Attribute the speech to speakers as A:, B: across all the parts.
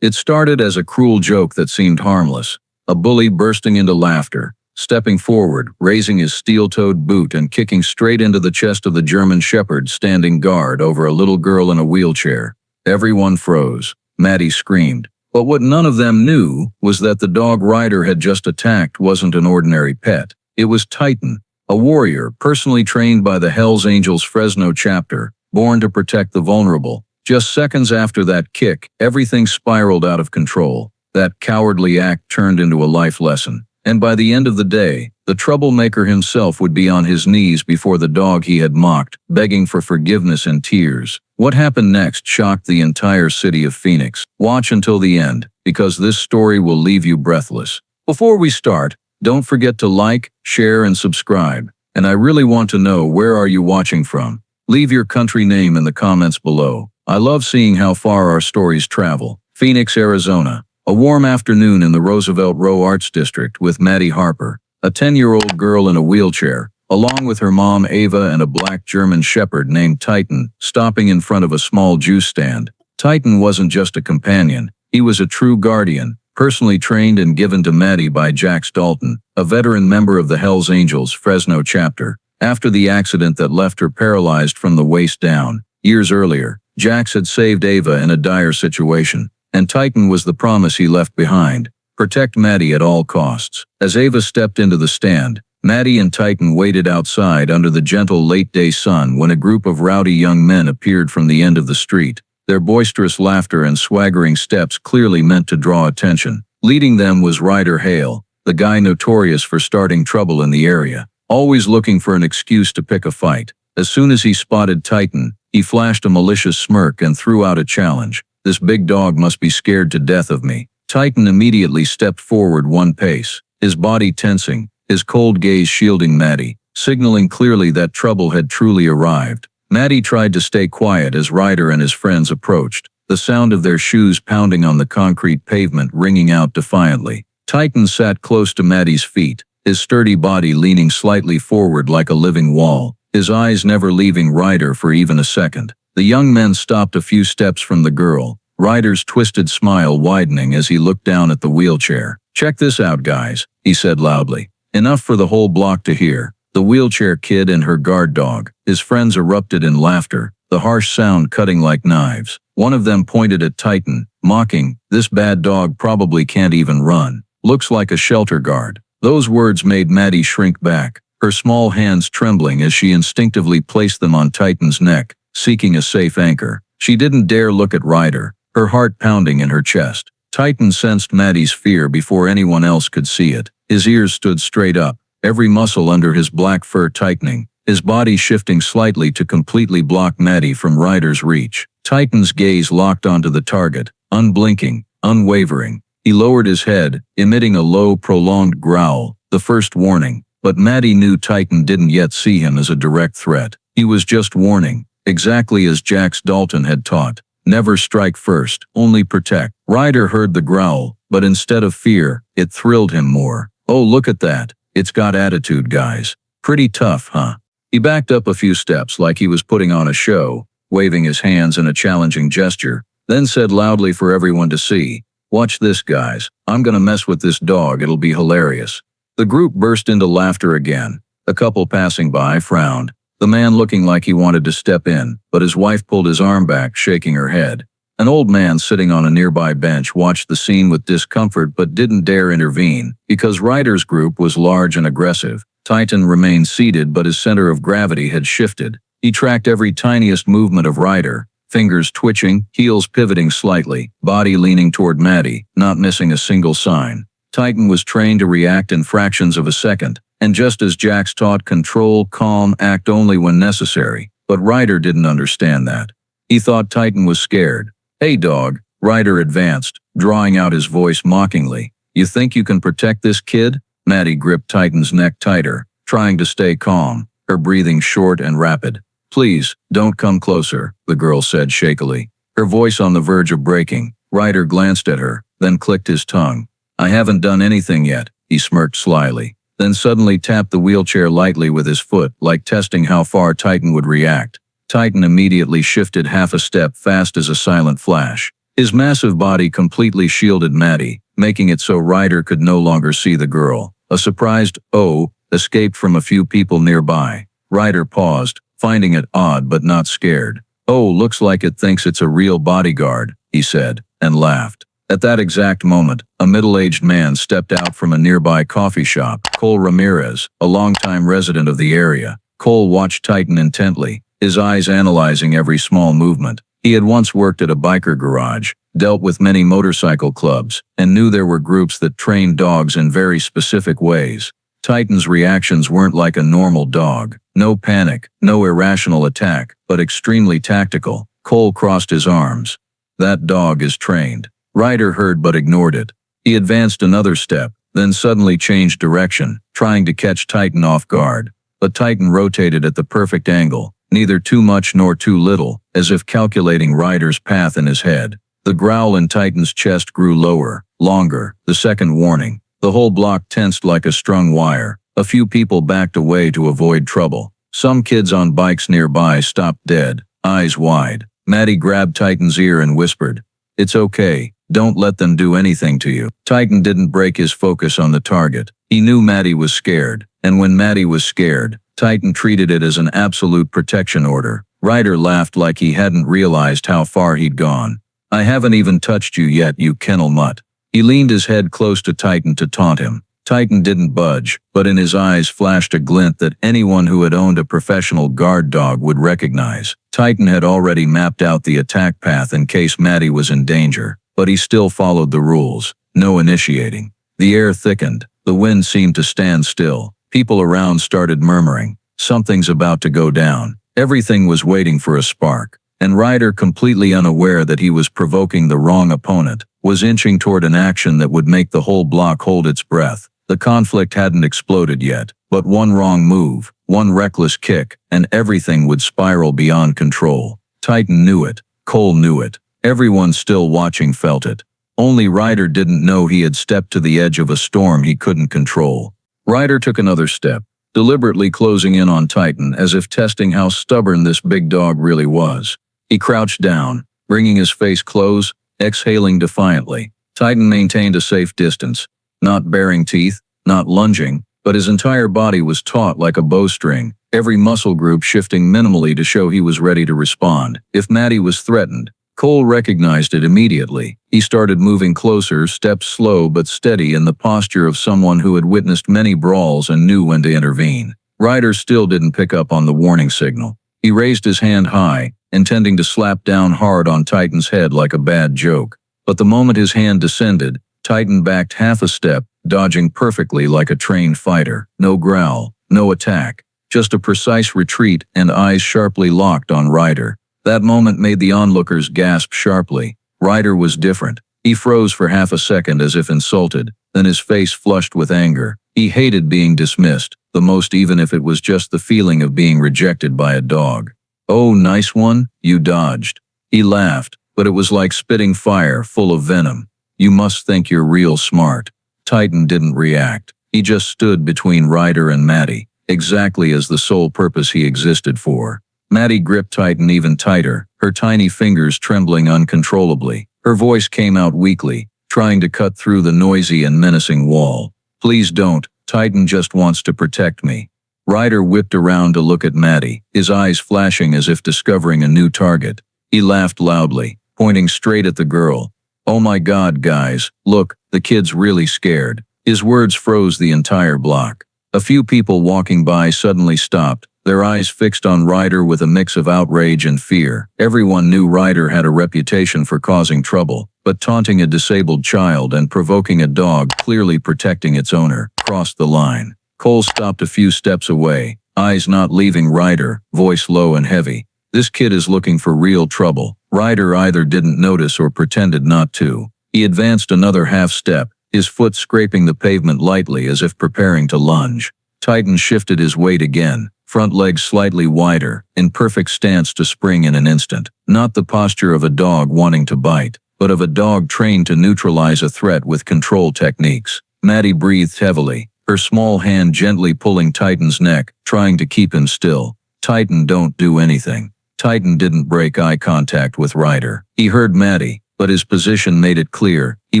A: It started as a cruel joke that seemed harmless, a bully bursting into laughter, stepping forward, raising his steel-toed boot and kicking straight into the chest of the German shepherd standing guard over a little girl in a wheelchair. Everyone froze. Maddie screamed. But what none of them knew was that the dog Ryder had just attacked wasn't an ordinary pet. It was Titan, a warrior personally trained by the Hells Angels Fresno Chapter, born to protect the vulnerable. Just seconds after that kick, everything spiraled out of control. That cowardly act turned into a life lesson. And by the end of the day, the troublemaker himself would be on his knees before the dog he had mocked, begging for forgiveness in tears. What happened next shocked the entire city of Phoenix. Watch until the end, because this story will leave you breathless. Before we start, don't forget to like, share, and subscribe. And I really want to know, where are you watching from? Leave your country name in the comments below. I love seeing how far our stories travel. Phoenix, Arizona. A warm afternoon in the Roosevelt Row Arts District with Maddie Harper, a 10-year-old girl in a wheelchair, along with her mom Ava and a black German shepherd named Titan, stopping in front of a small juice stand. Titan wasn't just a companion, he was a true guardian, personally trained and given to Maddie by Jax Dalton, a veteran member of the Hells Angels Fresno Chapter. After the accident that left her paralyzed from the waist down, years earlier, Jax had saved Ava in a dire situation. And Titan was the promise he left behind: protect Maddie at all costs. As Ava stepped into the stand, Maddie and Titan waited outside under the gentle late-day sun when a group of rowdy young men appeared from the end of the street. Their boisterous laughter and swaggering steps clearly meant to draw attention. Leading them was Ryder Hale, the guy notorious for starting trouble in the area, always looking for an excuse to pick a fight. As soon as he spotted Titan, he flashed a malicious smirk and threw out a challenge. This big dog must be scared to death of me. Titan immediately stepped forward one pace, his body tensing, his cold gaze shielding Maddie, signaling clearly that trouble had truly arrived. Maddie tried to stay quiet as Ryder and his friends approached, the sound of their shoes pounding on the concrete pavement ringing out defiantly. Titan sat close to Maddie's feet, his sturdy body leaning slightly forward like a living wall, his eyes never leaving Ryder for even a second. The young men stopped a few steps from the girl, Ryder's twisted smile widening as he looked down at the wheelchair. "Check this out, guys," he said loudly. Enough for the whole block to hear. The wheelchair kid and her guard dog. His friends erupted in laughter, the harsh sound cutting like knives. One of them pointed at Titan, mocking, "This bad dog probably can't even run. Looks like a shelter guard." Those words made Maddie shrink back, her small hands trembling as she instinctively placed them on Titan's neck, seeking a safe anchor. She didn't dare look at Ryder, her heart pounding in her chest. Titan sensed Maddie's fear before anyone else could see it. His ears stood straight up, every muscle under his black fur tightening, his body shifting slightly to completely block Maddie from Ryder's reach. Titan's gaze locked onto the target, unblinking, unwavering. He lowered his head, emitting a low, prolonged growl, the first warning. But Maddie knew Titan didn't yet see him as a direct threat. He was just warning. Exactly as Jax Dalton had taught. Never strike first, only protect. Ryder heard the growl, but instead of fear, it thrilled him more. "Oh, look at that. It's got attitude, guys. Pretty tough, huh?" He backed up a few steps like he was putting on a show, waving his hands in a challenging gesture, then said loudly for everyone to see, "Watch this, guys. I'm gonna mess with this dog, it'll be hilarious." The group burst into laughter again. A couple passing by frowned, the man looking like he wanted to step in, but his wife pulled his arm back, shaking her head. An old man sitting on a nearby bench watched the scene with discomfort but didn't dare intervene, because Ryder's group was large and aggressive. Titan remained seated, but his center of gravity had shifted. He tracked every tiniest movement of Ryder, fingers twitching, heels pivoting slightly, body leaning toward Maddie, not missing a single sign. Titan was trained to react in fractions of a second, and just as Jax taught, control, calm, act only when necessary. But Ryder didn't understand that. He thought Titan was scared. "Hey dog," Ryder advanced, drawing out his voice mockingly. "You think you can protect this kid?" Maddie gripped Titan's neck tighter, trying to stay calm, her breathing short and rapid. "Please, don't come closer," the girl said shakily, her voice on the verge of breaking. Ryder glanced at her, then clicked his tongue. "I haven't done anything yet," he smirked slyly, then suddenly tapped the wheelchair lightly with his foot, like testing how far Titan would react. Titan immediately shifted half a step fast as a silent flash. His massive body completely shielded Maddie, making it so Ryder could no longer see the girl. A surprised "oh" escaped from a few people nearby. Ryder paused, finding it odd but not scared. "Oh, looks like it thinks it's a real bodyguard," he said, and laughed. At that exact moment, a middle-aged man stepped out from a nearby coffee shop. Cole Ramirez, a longtime resident of the area. Cole watched Titan intently, his eyes analyzing every small movement. He had once worked at a biker garage, dealt with many motorcycle clubs, and knew there were groups that trained dogs in very specific ways. Titan's reactions weren't like a normal dog. No panic, no irrational attack, but extremely tactical. Cole crossed his arms. "That dog is trained." Ryder heard but ignored it. He advanced another step, then suddenly changed direction, trying to catch Titan off guard. But Titan rotated at the perfect angle, neither too much nor too little, as if calculating Ryder's path in his head. The growl in Titan's chest grew lower, longer, the second warning. The whole block tensed like a strung wire. A few people backed away to avoid trouble. Some kids on bikes nearby stopped dead, eyes wide. Maddie grabbed Titan's ear and whispered, "It's okay. Don't let them do anything to you." Titan didn't break his focus on the target. He knew Maddie was scared, and when Maddie was scared, Titan treated it as an absolute protection order. Ryder laughed like he hadn't realized how far he'd gone. "I haven't even touched you yet, you kennel mutt." He leaned his head close to Titan to taunt him. Titan didn't budge, but in his eyes flashed a glint that anyone who had owned a professional guard dog would recognize. Titan had already mapped out the attack path in case Maddie was in danger, but he still followed the rules. No initiating. The air thickened. The wind seemed to stand still. People around started murmuring, "Something's about to go down." Everything was waiting for a spark, and Ryder, completely unaware that he was provoking the wrong opponent, was inching toward an action that would make the whole block hold its breath. The conflict hadn't exploded yet, but one wrong move, one reckless kick, and everything would spiral beyond control. Titan knew it. Cole knew it. Everyone still watching felt it. Only Ryder didn't know he had stepped to the edge of a storm he couldn't control. Ryder took another step, deliberately closing in on Titan as if testing how stubborn this big dog really was. He crouched down, bringing his face close, exhaling defiantly. Titan maintained a safe distance, not baring teeth, not lunging, but his entire body was taut like a bowstring, every muscle group shifting minimally to show he was ready to respond. If Maddie was threatened, Cole recognized it immediately. He started moving closer, steps slow but steady, in the posture of someone who had witnessed many brawls and knew when to intervene. Ryder still didn't pick up on the warning signal. He raised his hand high, intending to slap down hard on Titan's head like a bad joke. But the moment his hand descended, Titan backed half a step, dodging perfectly like a trained fighter. No growl, no attack, just a precise retreat and eyes sharply locked on Ryder. That moment made the onlookers gasp sharply. Ryder was different. He froze for half a second as if insulted, then his face flushed with anger. He hated being dismissed, the most, even if it was just the feeling of being rejected by a dog. "Oh, nice one, you dodged." He laughed, but it was like spitting fire, full of venom. "You must think you're real smart." Titan didn't react. He just stood between Ryder and Maddie, exactly as the sole purpose he existed for. Maddie gripped Titan even tighter, her tiny fingers trembling uncontrollably. Her voice came out weakly, trying to cut through the noisy and menacing wall. "Please don't, Titan just wants to protect me." Ryder whipped around to look at Maddie, his eyes flashing as if discovering a new target. He laughed loudly, pointing straight at the girl. "Oh my God, guys, look, the kid's really scared." His words froze the entire block. A few people walking by suddenly stopped, their eyes fixed on Ryder with a mix of outrage and fear. Everyone knew Ryder had a reputation for causing trouble, but taunting a disabled child and provoking a dog clearly protecting its owner crossed the line. Cole stopped a few steps away, eyes not leaving Ryder, voice low and heavy. "This kid is looking for real trouble." Ryder either didn't notice or pretended not to. He advanced another half step, his foot scraping the pavement lightly as if preparing to lunge. Titan shifted his weight again, front legs slightly wider, in perfect stance to spring in an instant. Not the posture of a dog wanting to bite, but of a dog trained to neutralize a threat with control techniques. Maddie breathed heavily, her small hand gently pulling Titan's neck, trying to keep him still. "Titan, don't do anything." Titan didn't break eye contact with Ryder. He heard Maddie, but his position made it clear. He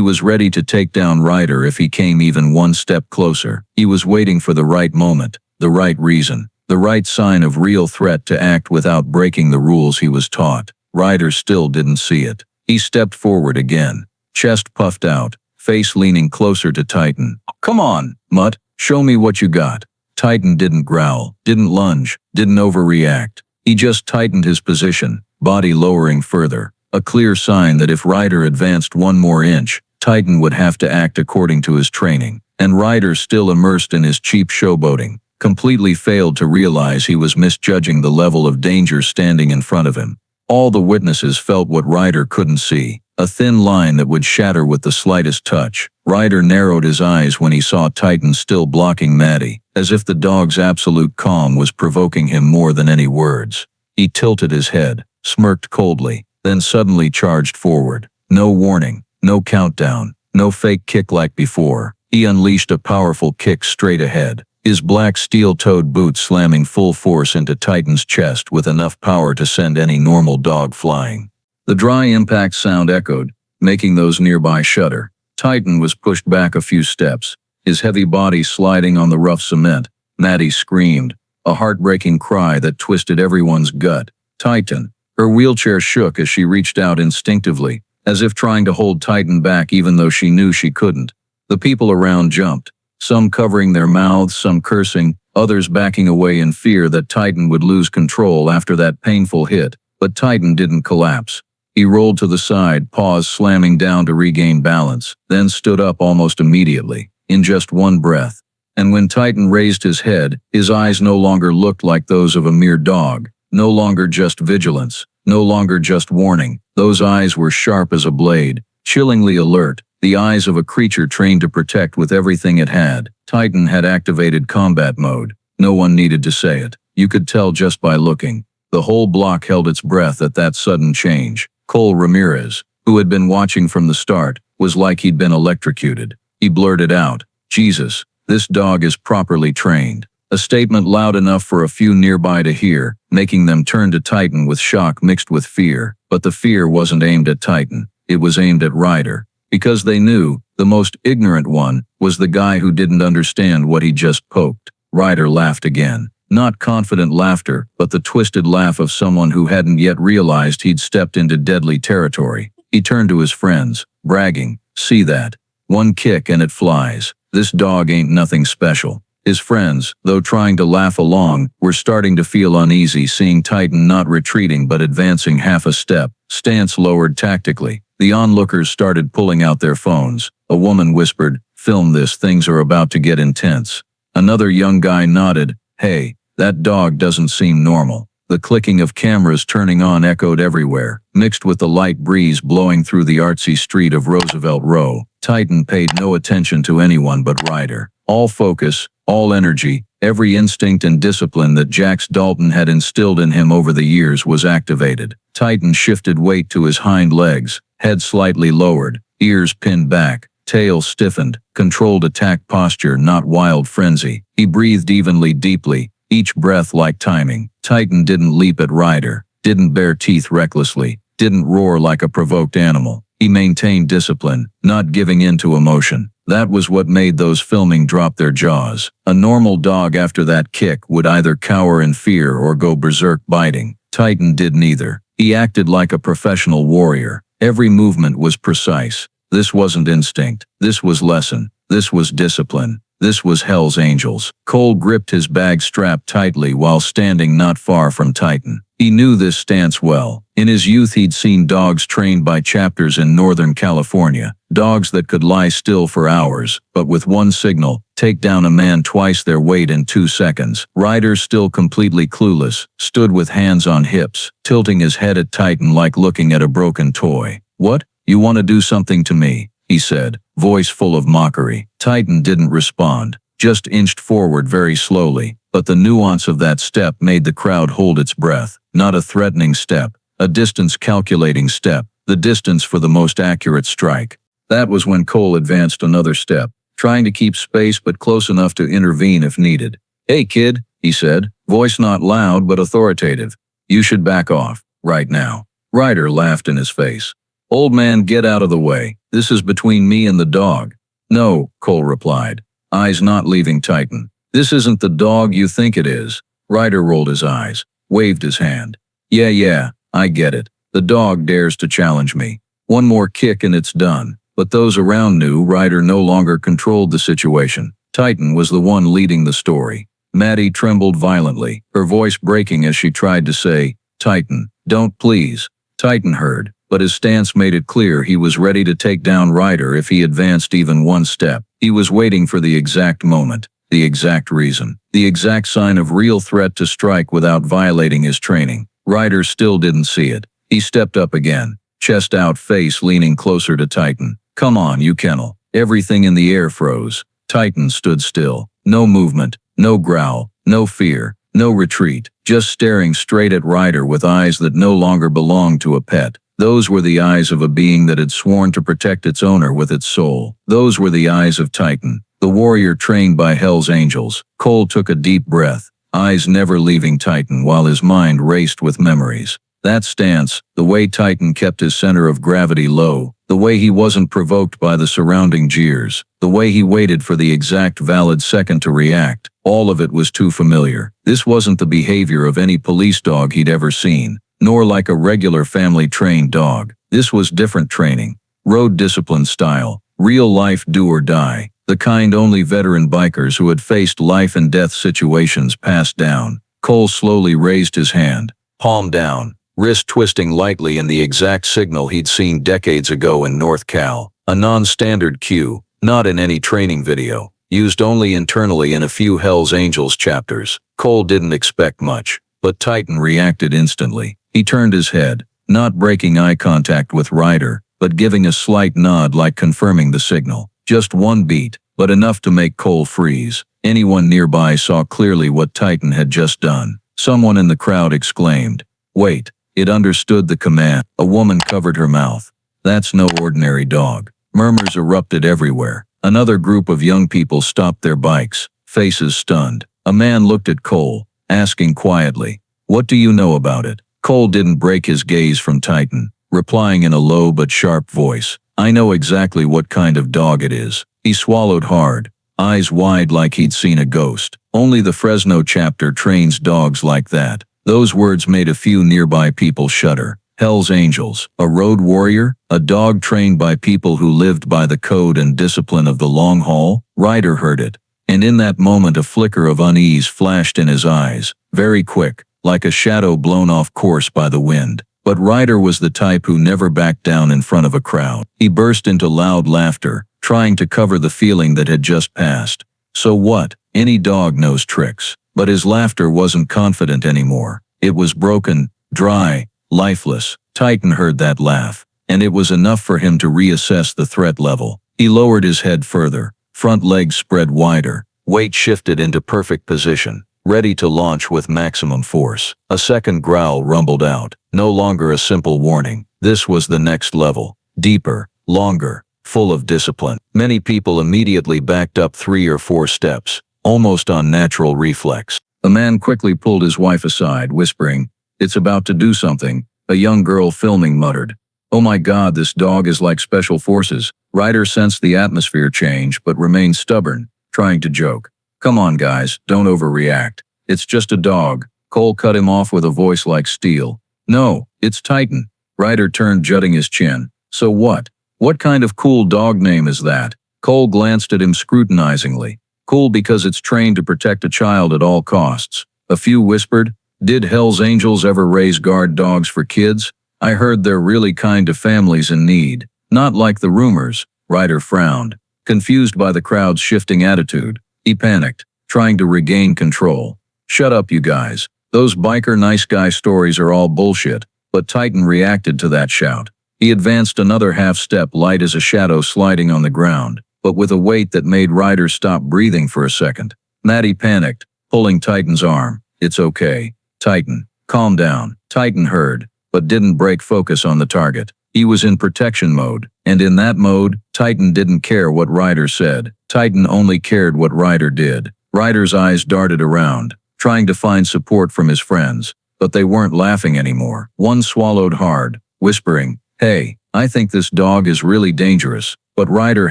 A: was ready to take down Ryder if he came even one step closer. He was waiting for the right moment, the right reason, the right sign of real threat to act without breaking the rules he was taught. Ryder still didn't see it. He stepped forward again, chest puffed out, face leaning closer to Titan. "Come on, mutt, show me what you got." Titan didn't growl, didn't lunge, didn't overreact. He just tightened his position, body lowering further, a clear sign that if Ryder advanced one more inch, Titan would have to act according to his training. And Ryder, still immersed in his cheap showboating, completely failed to realize he was misjudging the level of danger standing in front of him. All the witnesses felt what Ryder couldn't see, a thin line that would shatter with the slightest touch. Ryder narrowed his eyes when he saw Titan still blocking Maddie, as if the dog's absolute calm was provoking him more than any words. He tilted his head, smirked coldly, then suddenly charged forward. No warning, no countdown, no fake kick like before. He unleashed a powerful kick straight ahead, his black steel-toed boot slamming full force into Titan's chest with enough power to send any normal dog flying. The dry impact sound echoed, making those nearby shudder. Titan was pushed back a few steps, his heavy body sliding on the rough cement. Maddie screamed, a heartbreaking cry that twisted everyone's gut. Titan. Her wheelchair shook as she reached out instinctively, as if trying to hold Titan back even though she knew she couldn't. The people around jumped, some covering their mouths, some cursing, others backing away in fear that Titan would lose control after that painful hit. But Titan didn't collapse. He rolled to the side, paws slamming down to regain balance, then stood up almost immediately, in just one breath. And when Titan raised his head, his eyes no longer looked like those of a mere dog, no longer just vigilance, no longer just warning. Those eyes were sharp as a blade, chillingly alert, the eyes of a creature trained to protect with everything it had. Titan had activated combat mode. No one needed to say it. You could tell just by looking. The whole block held its breath at that sudden change. Cole Ramirez, who had been watching from the start, was like he'd been electrocuted. He blurted out, "Jesus, this dog is properly trained." A statement loud enough for a few nearby to hear, making them turn to Titan with shock mixed with fear. But the fear wasn't aimed at Titan. It was aimed at Ryder. Because they knew, the most ignorant one was the guy who didn't understand what he just poked. Ryder laughed again. Not confident laughter, but the twisted laugh of someone who hadn't yet realized he'd stepped into deadly territory. He turned to his friends, bragging, "See that? One kick and it flies. This dog ain't nothing special." His friends, though trying to laugh along, were starting to feel uneasy seeing Titan not retreating but advancing half a step, stance lowered tactically. The onlookers started pulling out their phones. A woman whispered, "Film this, things are about to get intense." Another young guy nodded, "Hey, that dog doesn't seem normal." The clicking of cameras turning on echoed everywhere, mixed with the light breeze blowing through the artsy street of Roosevelt Row. Titan paid no attention to anyone but Ryder. All focus, all energy, every instinct and discipline that Jax Dalton had instilled in him over the years was activated. Titan shifted weight to his hind legs, head slightly lowered, ears pinned back, tail stiffened, controlled attack posture, not wild frenzy. He breathed evenly, deeply, each breath like timing. Titan didn't leap at Ryder, didn't bare teeth recklessly, didn't roar like a provoked animal. He maintained discipline, not giving in to emotion. That was what made those filming drop their jaws. A normal dog after that kick would either cower in fear or go berserk biting. Titan did neither. He acted like a professional warrior. Every movement was precise. This wasn't instinct. This was lesson. This was discipline. This was Hells Angels. Cole gripped his bag strap tightly while standing not far from Titan. He knew this stance well. In his youth he'd seen dogs trained by chapters in Northern California. Dogs that could lie still for hours, but with one signal, take down a man twice their weight in 2 seconds. Ryder, still completely clueless, stood with hands on hips, tilting his head at Titan like looking at a broken toy. "What? You want to do something to me?" he said, voice full of mockery. Titan didn't respond, just inched forward very slowly, but the nuance of that step made the crowd hold its breath. Not a threatening step, a distance-calculating step, the distance for the most accurate strike. That was when Cole advanced another step, trying to keep space but close enough to intervene if needed. "Hey kid," he said, voice not loud but authoritative. "You should back off, right now." Ryder laughed in his face. "Old man, get out of the way. This is between me and the dog." "No," Cole replied, eyes not leaving Titan. "This isn't the dog you think it is." Ryder rolled his eyes, waved his hand. Yeah, I get it. The dog dares to challenge me. One more kick and it's done." But those around knew Ryder no longer controlled the situation. Titan was the one leading the story. Maddie trembled violently, her voice breaking as she tried to say, "Titan, don't please." Titan heard, but his stance made it clear he was ready to take down Ryder if he advanced even one step. He was waiting for the exact moment, the exact reason, the exact sign of real threat to strike without violating his training. Ryder still didn't see it. He stepped up again, chest out, face leaning closer to Titan. "Come on, you kennel." Everything in the air froze. Titan stood still. No movement, no growl, no fear, no retreat, just staring straight at Ryder with eyes that no longer belonged to a pet. Those were the eyes of a being that had sworn to protect its owner with its soul. Those were the eyes of Titan, the warrior trained by Hells Angels. Cole took a deep breath, eyes never leaving Titan while his mind raced with memories. That stance, the way Titan kept his center of gravity low, the way he wasn't provoked by the surrounding jeers, the way he waited for the exact valid second to react, all of it was too familiar. This wasn't the behavior of any police dog he'd ever seen, nor like a regular family-trained dog. This was different training, road discipline style, real-life do or die, the kind only veteran bikers who had faced life-and-death situations passed down. Cole slowly raised his hand, palm down, wrist twisting lightly in the exact signal he'd seen decades ago in North Cal. A non-standard cue, not in any training video, used only internally in a few Hells Angels chapters. Cole didn't expect much, but Titan reacted instantly. He turned his head, not breaking eye contact with Ryder, but giving a slight nod like confirming the signal. Just one beat, but enough to make Cole freeze. Anyone nearby saw clearly what Titan had just done. Someone in the crowd exclaimed, "Wait." It understood the command. A woman covered her mouth. "That's no ordinary dog." Murmurs erupted everywhere. Another group of young people stopped their bikes, faces stunned. A man looked at Cole, asking quietly, "What do you know about it?" Cole didn't break his gaze from Titan, replying in a low but sharp voice, "I know exactly what kind of dog it is." He swallowed hard, eyes wide like he'd seen a ghost. Only the Fresno chapter trains dogs like that. Those words made a few nearby people shudder. Hells Angels, a road warrior, a dog trained by people who lived by the code and discipline of the long haul? Ryder heard it, and in that moment a flicker of unease flashed in his eyes, very quick, like a shadow blown off course by the wind. But Ryder was the type who never backed down in front of a crowd. He burst into loud laughter, trying to cover the feeling that had just passed. So what? Any dog knows tricks. But his laughter wasn't confident anymore. It was broken, dry, lifeless. Titan heard that laugh, and it was enough for him to reassess the threat level. He lowered his head further, front legs spread wider, weight shifted into perfect position, ready to launch with maximum force. A second growl rumbled out, no longer a simple warning. This was the next level, deeper, longer, full of discipline. Many people immediately backed up 3 or 4 steps, almost on natural reflex. The man quickly pulled his wife aside, whispering, "It's about to do something." A young girl filming muttered, "Oh my God, this dog is like special forces." Ryder sensed the atmosphere change but remained stubborn, trying to joke. "Come on guys, don't overreact. It's just a dog." Cole cut him off with a voice like steel. "No, it's Titan." Ryder turned, jutting his chin. "So what? What kind of cool dog name is that?" Cole glanced at him scrutinizingly. "Cool because it's trained to protect a child at all costs." A few whispered, "Did Hells Angels ever raise guard dogs for kids? I heard they're really kind to families in need." "Not like the rumors." Ryder frowned, confused by the crowd's shifting attitude. He panicked, trying to regain control. "Shut up, you guys. Those biker nice guy stories are all bullshit." But Titan reacted to that shout. He advanced another half step, light as a shadow sliding on the ground, but with a weight that made Ryder stop breathing for a second. Maddie panicked, pulling Titan's arm. "It's okay. Titan, calm down." Titan heard, but didn't break focus on the target. He was in protection mode, and in that mode, Titan didn't care what Ryder said. Titan only cared what Ryder did. Ryder's eyes darted around, trying to find support from his friends, but they weren't laughing anymore. One swallowed hard, whispering, "Hey, I think this dog is really dangerous. But Ryder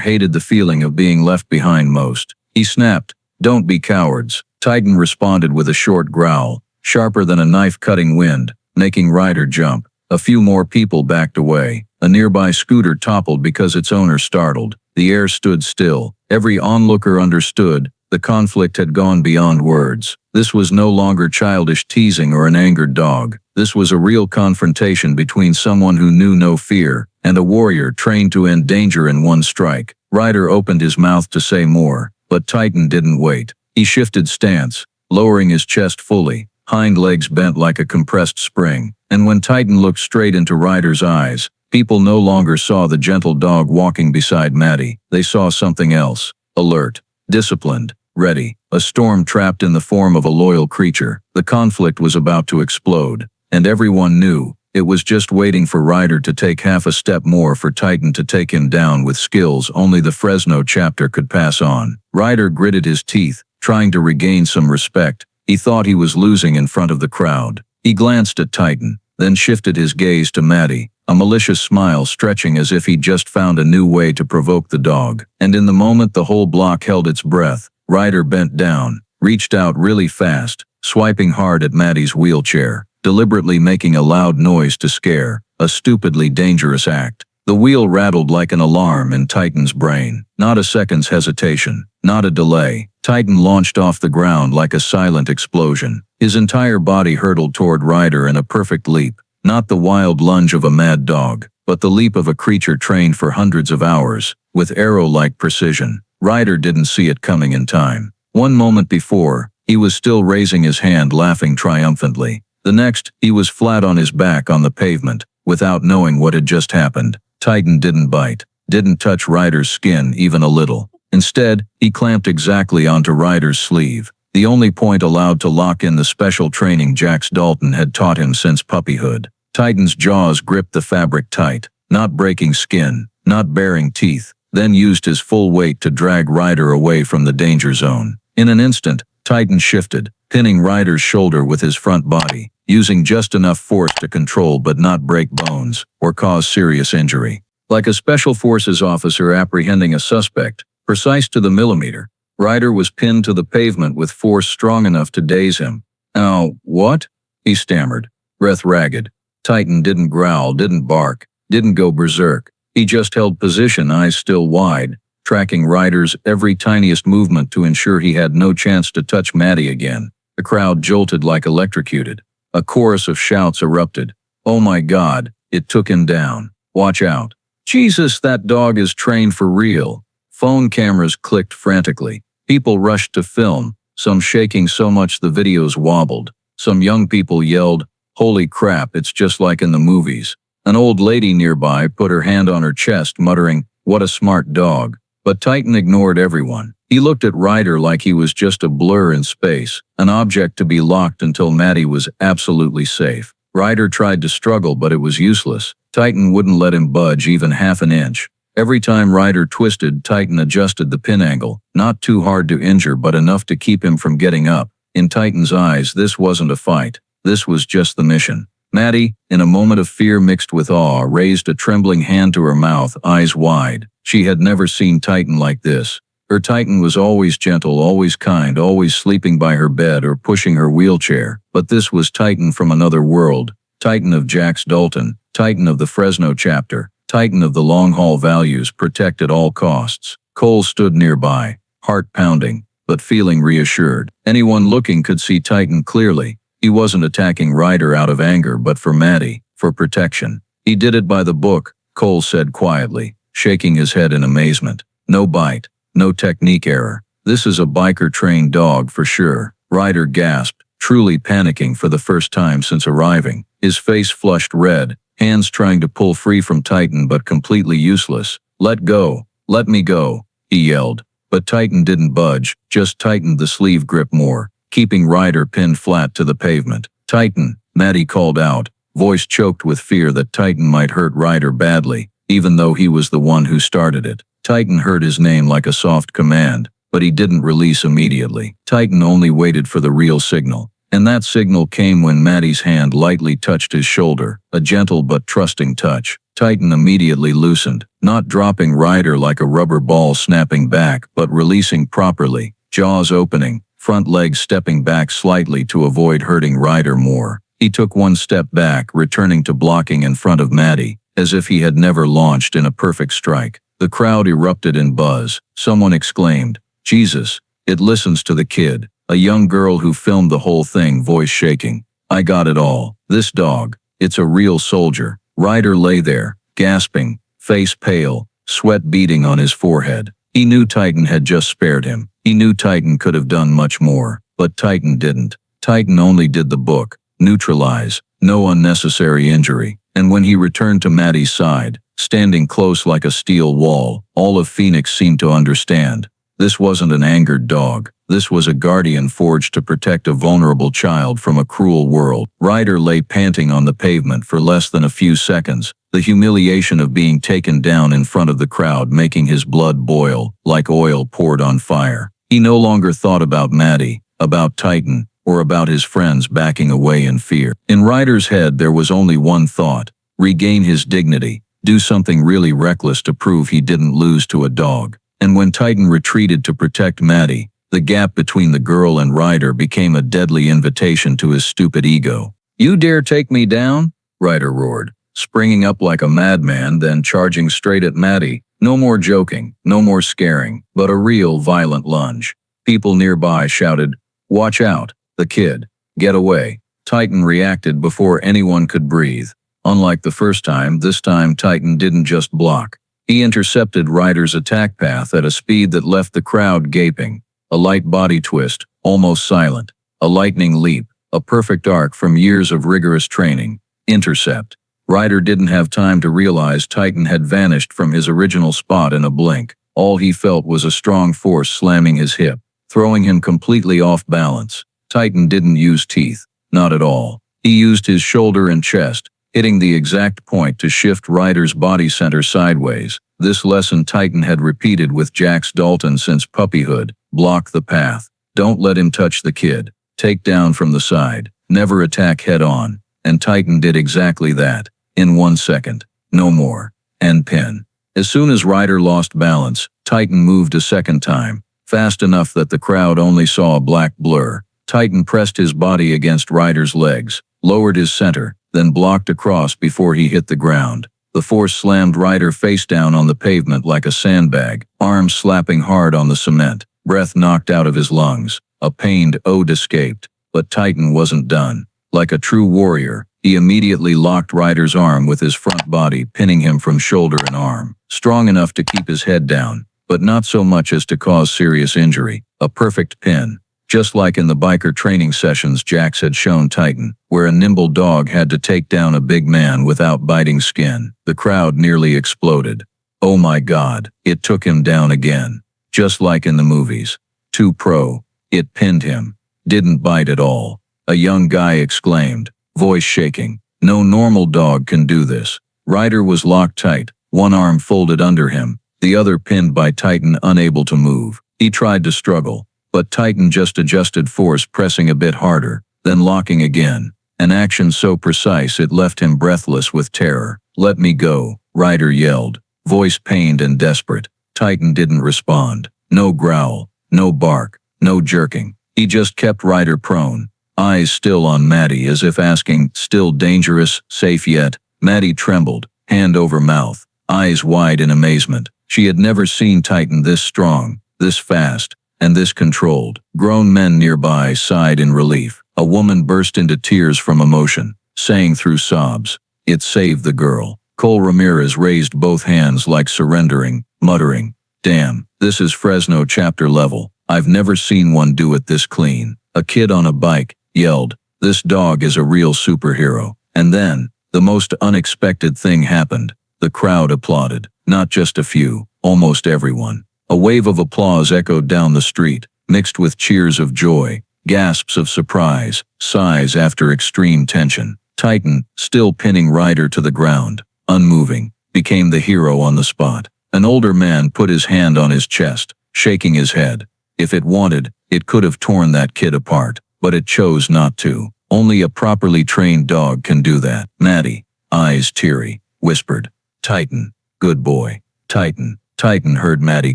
A: hated the feeling of being left behind most. He snapped, "Don't be cowards." Titan responded with a short growl, sharper than a knife-cutting wind, making Ryder jump. A few more people backed away. A nearby scooter toppled because its owner startled. The air stood still. Every onlooker understood. The conflict had gone beyond words. This was no longer childish teasing or an angered dog. This was a real confrontation between someone who knew no fear and a warrior trained to end danger in one strike. Ryder opened his mouth to say more, but Titan didn't wait. He shifted stance, lowering his chest fully, hind legs bent like a compressed spring. And when Titan looked straight into Ryder's eyes, people no longer saw the gentle dog walking beside Maddie. They saw something else. Alert, disciplined, ready. A storm trapped in the form of a loyal creature. The conflict was about to explode, and everyone knew. It was just waiting for Ryder to take half a step more for Titan to take him down with skills only the Fresno chapter could pass on. Ryder gritted his teeth, trying to regain some respect. He thought he was losing in front of the crowd. He glanced at Titan, then shifted his gaze to Maddie, a malicious smile stretching as if he'd just found a new way to provoke the dog. And in the moment the whole block held its breath, Ryder bent down, reached out really fast, swiping hard at Maddie's wheelchair, deliberately making a loud noise to scare, a stupidly dangerous act. The wheel rattled like an alarm in Titan's brain. Not a second's hesitation, not a delay. Titan launched off the ground like a silent explosion. His entire body hurtled toward Ryder in a perfect leap. Not the wild lunge of a mad dog, but the leap of a creature trained for hundreds of hours, with arrow-like precision. Ryder didn't see it coming in time. One moment before, he was still raising his hand, laughing triumphantly. The next, he was flat on his back on the pavement, without knowing what had just happened. Titan didn't bite, didn't touch Ryder's skin even a little. Instead, he clamped exactly onto Ryder's sleeve, the only point allowed to lock in the special training Jax Dalton had taught him since puppyhood. Titan's jaws gripped the fabric tight, not breaking skin, not baring teeth, then used his full weight to drag Ryder away from the danger zone. In an instant, Titan shifted, pinning Ryder's shoulder with his front body, using just enough force to control but not break bones or cause serious injury. Like a special forces officer apprehending a suspect, precise to the millimeter, Ryder was pinned to the pavement with force strong enough to daze him. "Ow, what?" he stammered, breath ragged. Titan didn't growl, didn't bark, didn't go berserk. He just held position, eyes still wide, tracking Ryder's every tiniest movement to ensure he had no chance to touch Maddie again. The crowd jolted like electrocuted. A chorus of shouts erupted. "Oh my God, it took him down. Watch out. Jesus, that dog is trained for real." Phone cameras clicked frantically. People rushed to film, some shaking so much the videos wobbled. Some young people yelled, "Holy crap, it's just like in the movies." An old lady nearby put her hand on her chest, muttering, "What a smart dog." But Titan ignored everyone. He looked at Ryder like he was just a blur in space, an object to be locked until Maddie was absolutely safe. Ryder tried to struggle, but it was useless. Titan wouldn't let him budge even half an inch. Every time Ryder twisted, Titan adjusted the pin angle, not too hard to injure but enough to keep him from getting up. In Titan's eyes, this wasn't a fight. This was just the mission. Maddie, in a moment of fear mixed with awe, raised a trembling hand to her mouth, eyes wide. She had never seen Titan like this. Her Titan was always gentle, always kind, always sleeping by her bed or pushing her wheelchair. But this was Titan from another world. Titan of Jax Dalton, Titan of the Fresno Chapter, Titan of the long-haul values, protect at all costs. Cole stood nearby, heart pounding, but feeling reassured. Anyone looking could see Titan clearly. He wasn't attacking Ryder out of anger but for Maddie, for protection. He did it by the book, Cole said quietly, shaking his head in amazement. No bite, no technique error. This is a biker-trained dog for sure. Ryder gasped, truly panicking for the first time since arriving. His face flushed red, hands trying to pull free from Titan but completely useless. "Let go, let me go," he yelled. But Titan didn't budge, just tightened the sleeve grip more, keeping Ryder pinned flat to the pavement. "Titan," Maddie called out, voice choked with fear that Titan might hurt Ryder badly, even though he was the one who started it. Titan heard his name like a soft command, but he didn't release immediately. Titan only waited for the real signal. And that signal came when Maddie's hand lightly touched his shoulder, a gentle but trusting touch. Titan immediately loosened, not dropping Ryder like a rubber ball snapping back but releasing properly, jaws opening, front legs stepping back slightly to avoid hurting Ryder more. He took one step back, returning to blocking in front of Maddie, as if he had never launched in a perfect strike. The crowd erupted in buzz. Someone exclaimed, "Jesus, it listens to the kid." A young girl who filmed the whole thing, voice shaking. "I got it all. This dog, it's a real soldier." Ryder lay there, gasping, face pale, sweat beading on his forehead. He knew Titan had just spared him. He knew Titan could have done much more, but Titan didn't. Titan only did the book, neutralize, no unnecessary injury. And when he returned to Maddie's side, standing close like a steel wall, all of Phoenix seemed to understand. This wasn't an angered dog. This was a guardian forged to protect a vulnerable child from a cruel world. Ryder lay panting on the pavement for less than a few seconds, the humiliation of being taken down in front of the crowd making his blood boil like oil poured on fire. He no longer thought about Maddie, about Titan, or about his friends backing away in fear. In Ryder's head there was only one thought: regain his dignity, do something really reckless to prove he didn't lose to a dog. And when Titan retreated to protect Maddie, the gap between the girl and Ryder became a deadly invitation to his stupid ego. "You dare take me down?" Ryder roared, springing up like a madman, then charging straight at Maddie. No more joking, no more scaring, but a real violent lunge. People nearby shouted, "Watch out, the kid. Get away." Titan reacted before anyone could breathe. Unlike the first time, this time Titan didn't just block. He intercepted Ryder's attack path at a speed that left the crowd gaping. A light body twist, almost silent. A lightning leap, a perfect arc from years of rigorous training. Intercept. Ryder didn't have time to realize Titan had vanished from his original spot in a blink. All he felt was a strong force slamming his hip, throwing him completely off balance. Titan didn't use teeth, not at all. He used his shoulder and chest, hitting the exact point to shift Ryder's body center sideways. This lesson Titan had repeated with Jax Dalton since puppyhood. Block the path. Don't let him touch the kid. Take down from the side. Never attack head on. And Titan did exactly that. In 1 second. No more. And pin. As soon as Ryder lost balance, Titan moved a second time, fast enough that the crowd only saw a black blur. Titan pressed his body against Ryder's legs, lowered his center, then blocked across before he hit the ground. The force slammed Ryder face down on the pavement like a sandbag, arms slapping hard on the cement, breath knocked out of his lungs. A pained ode escaped, but Titan wasn't done. Like a true warrior, he immediately locked Ryder's arm with his front body, pinning him from shoulder and arm. Strong enough to keep his head down, but not so much as to cause serious injury. A perfect pin. Just like in the biker training sessions Jax had shown Titan, where a nimble dog had to take down a big man without biting skin. The crowd nearly exploded. Oh my God, it took him down again. Just like in the movies. Too pro. It pinned him. Didn't bite at all. A young guy exclaimed, voice shaking. No normal dog can do this. Ryder was locked tight, one arm folded under him, the other pinned by Titan, unable to move. He tried to struggle, but Titan just adjusted force, pressing a bit harder, then locking again. An action so precise it left him breathless with terror. "Let me go," Ryder yelled, voice pained and desperate. Titan didn't respond. No growl, no bark, no jerking. He just kept Ryder prone, eyes still on Maddie as if asking, "Still dangerous, safe yet?" Maddie trembled, hand over mouth, eyes wide in amazement. She had never seen Titan this strong, this fast, and this controlled. Grown men nearby sighed in relief. A woman burst into tears from emotion, saying through sobs, "It saved the girl." Cole Ramirez raised both hands like surrendering, muttering, "Damn, this is Fresno Chapter level. I've never seen one do it this clean." A kid on a bike yelled, "This dog is a real superhero." And then, the most unexpected thing happened. The crowd applauded. Not just a few, almost everyone. A wave of applause echoed down the street, mixed with cheers of joy, gasps of surprise, sighs after extreme tension. Titan, still pinning Ryder to the ground, unmoving, became the hero on the spot. An older man put his hand on his chest, shaking his head. If it wanted, it could have torn that kid apart. but it chose not to. Only a properly trained dog can do that. Maddie, eyes teary, whispered, "Titan, good boy, Titan." Titan heard Maddie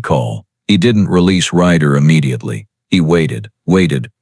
A: call. He didn't release Ryder immediately. He waited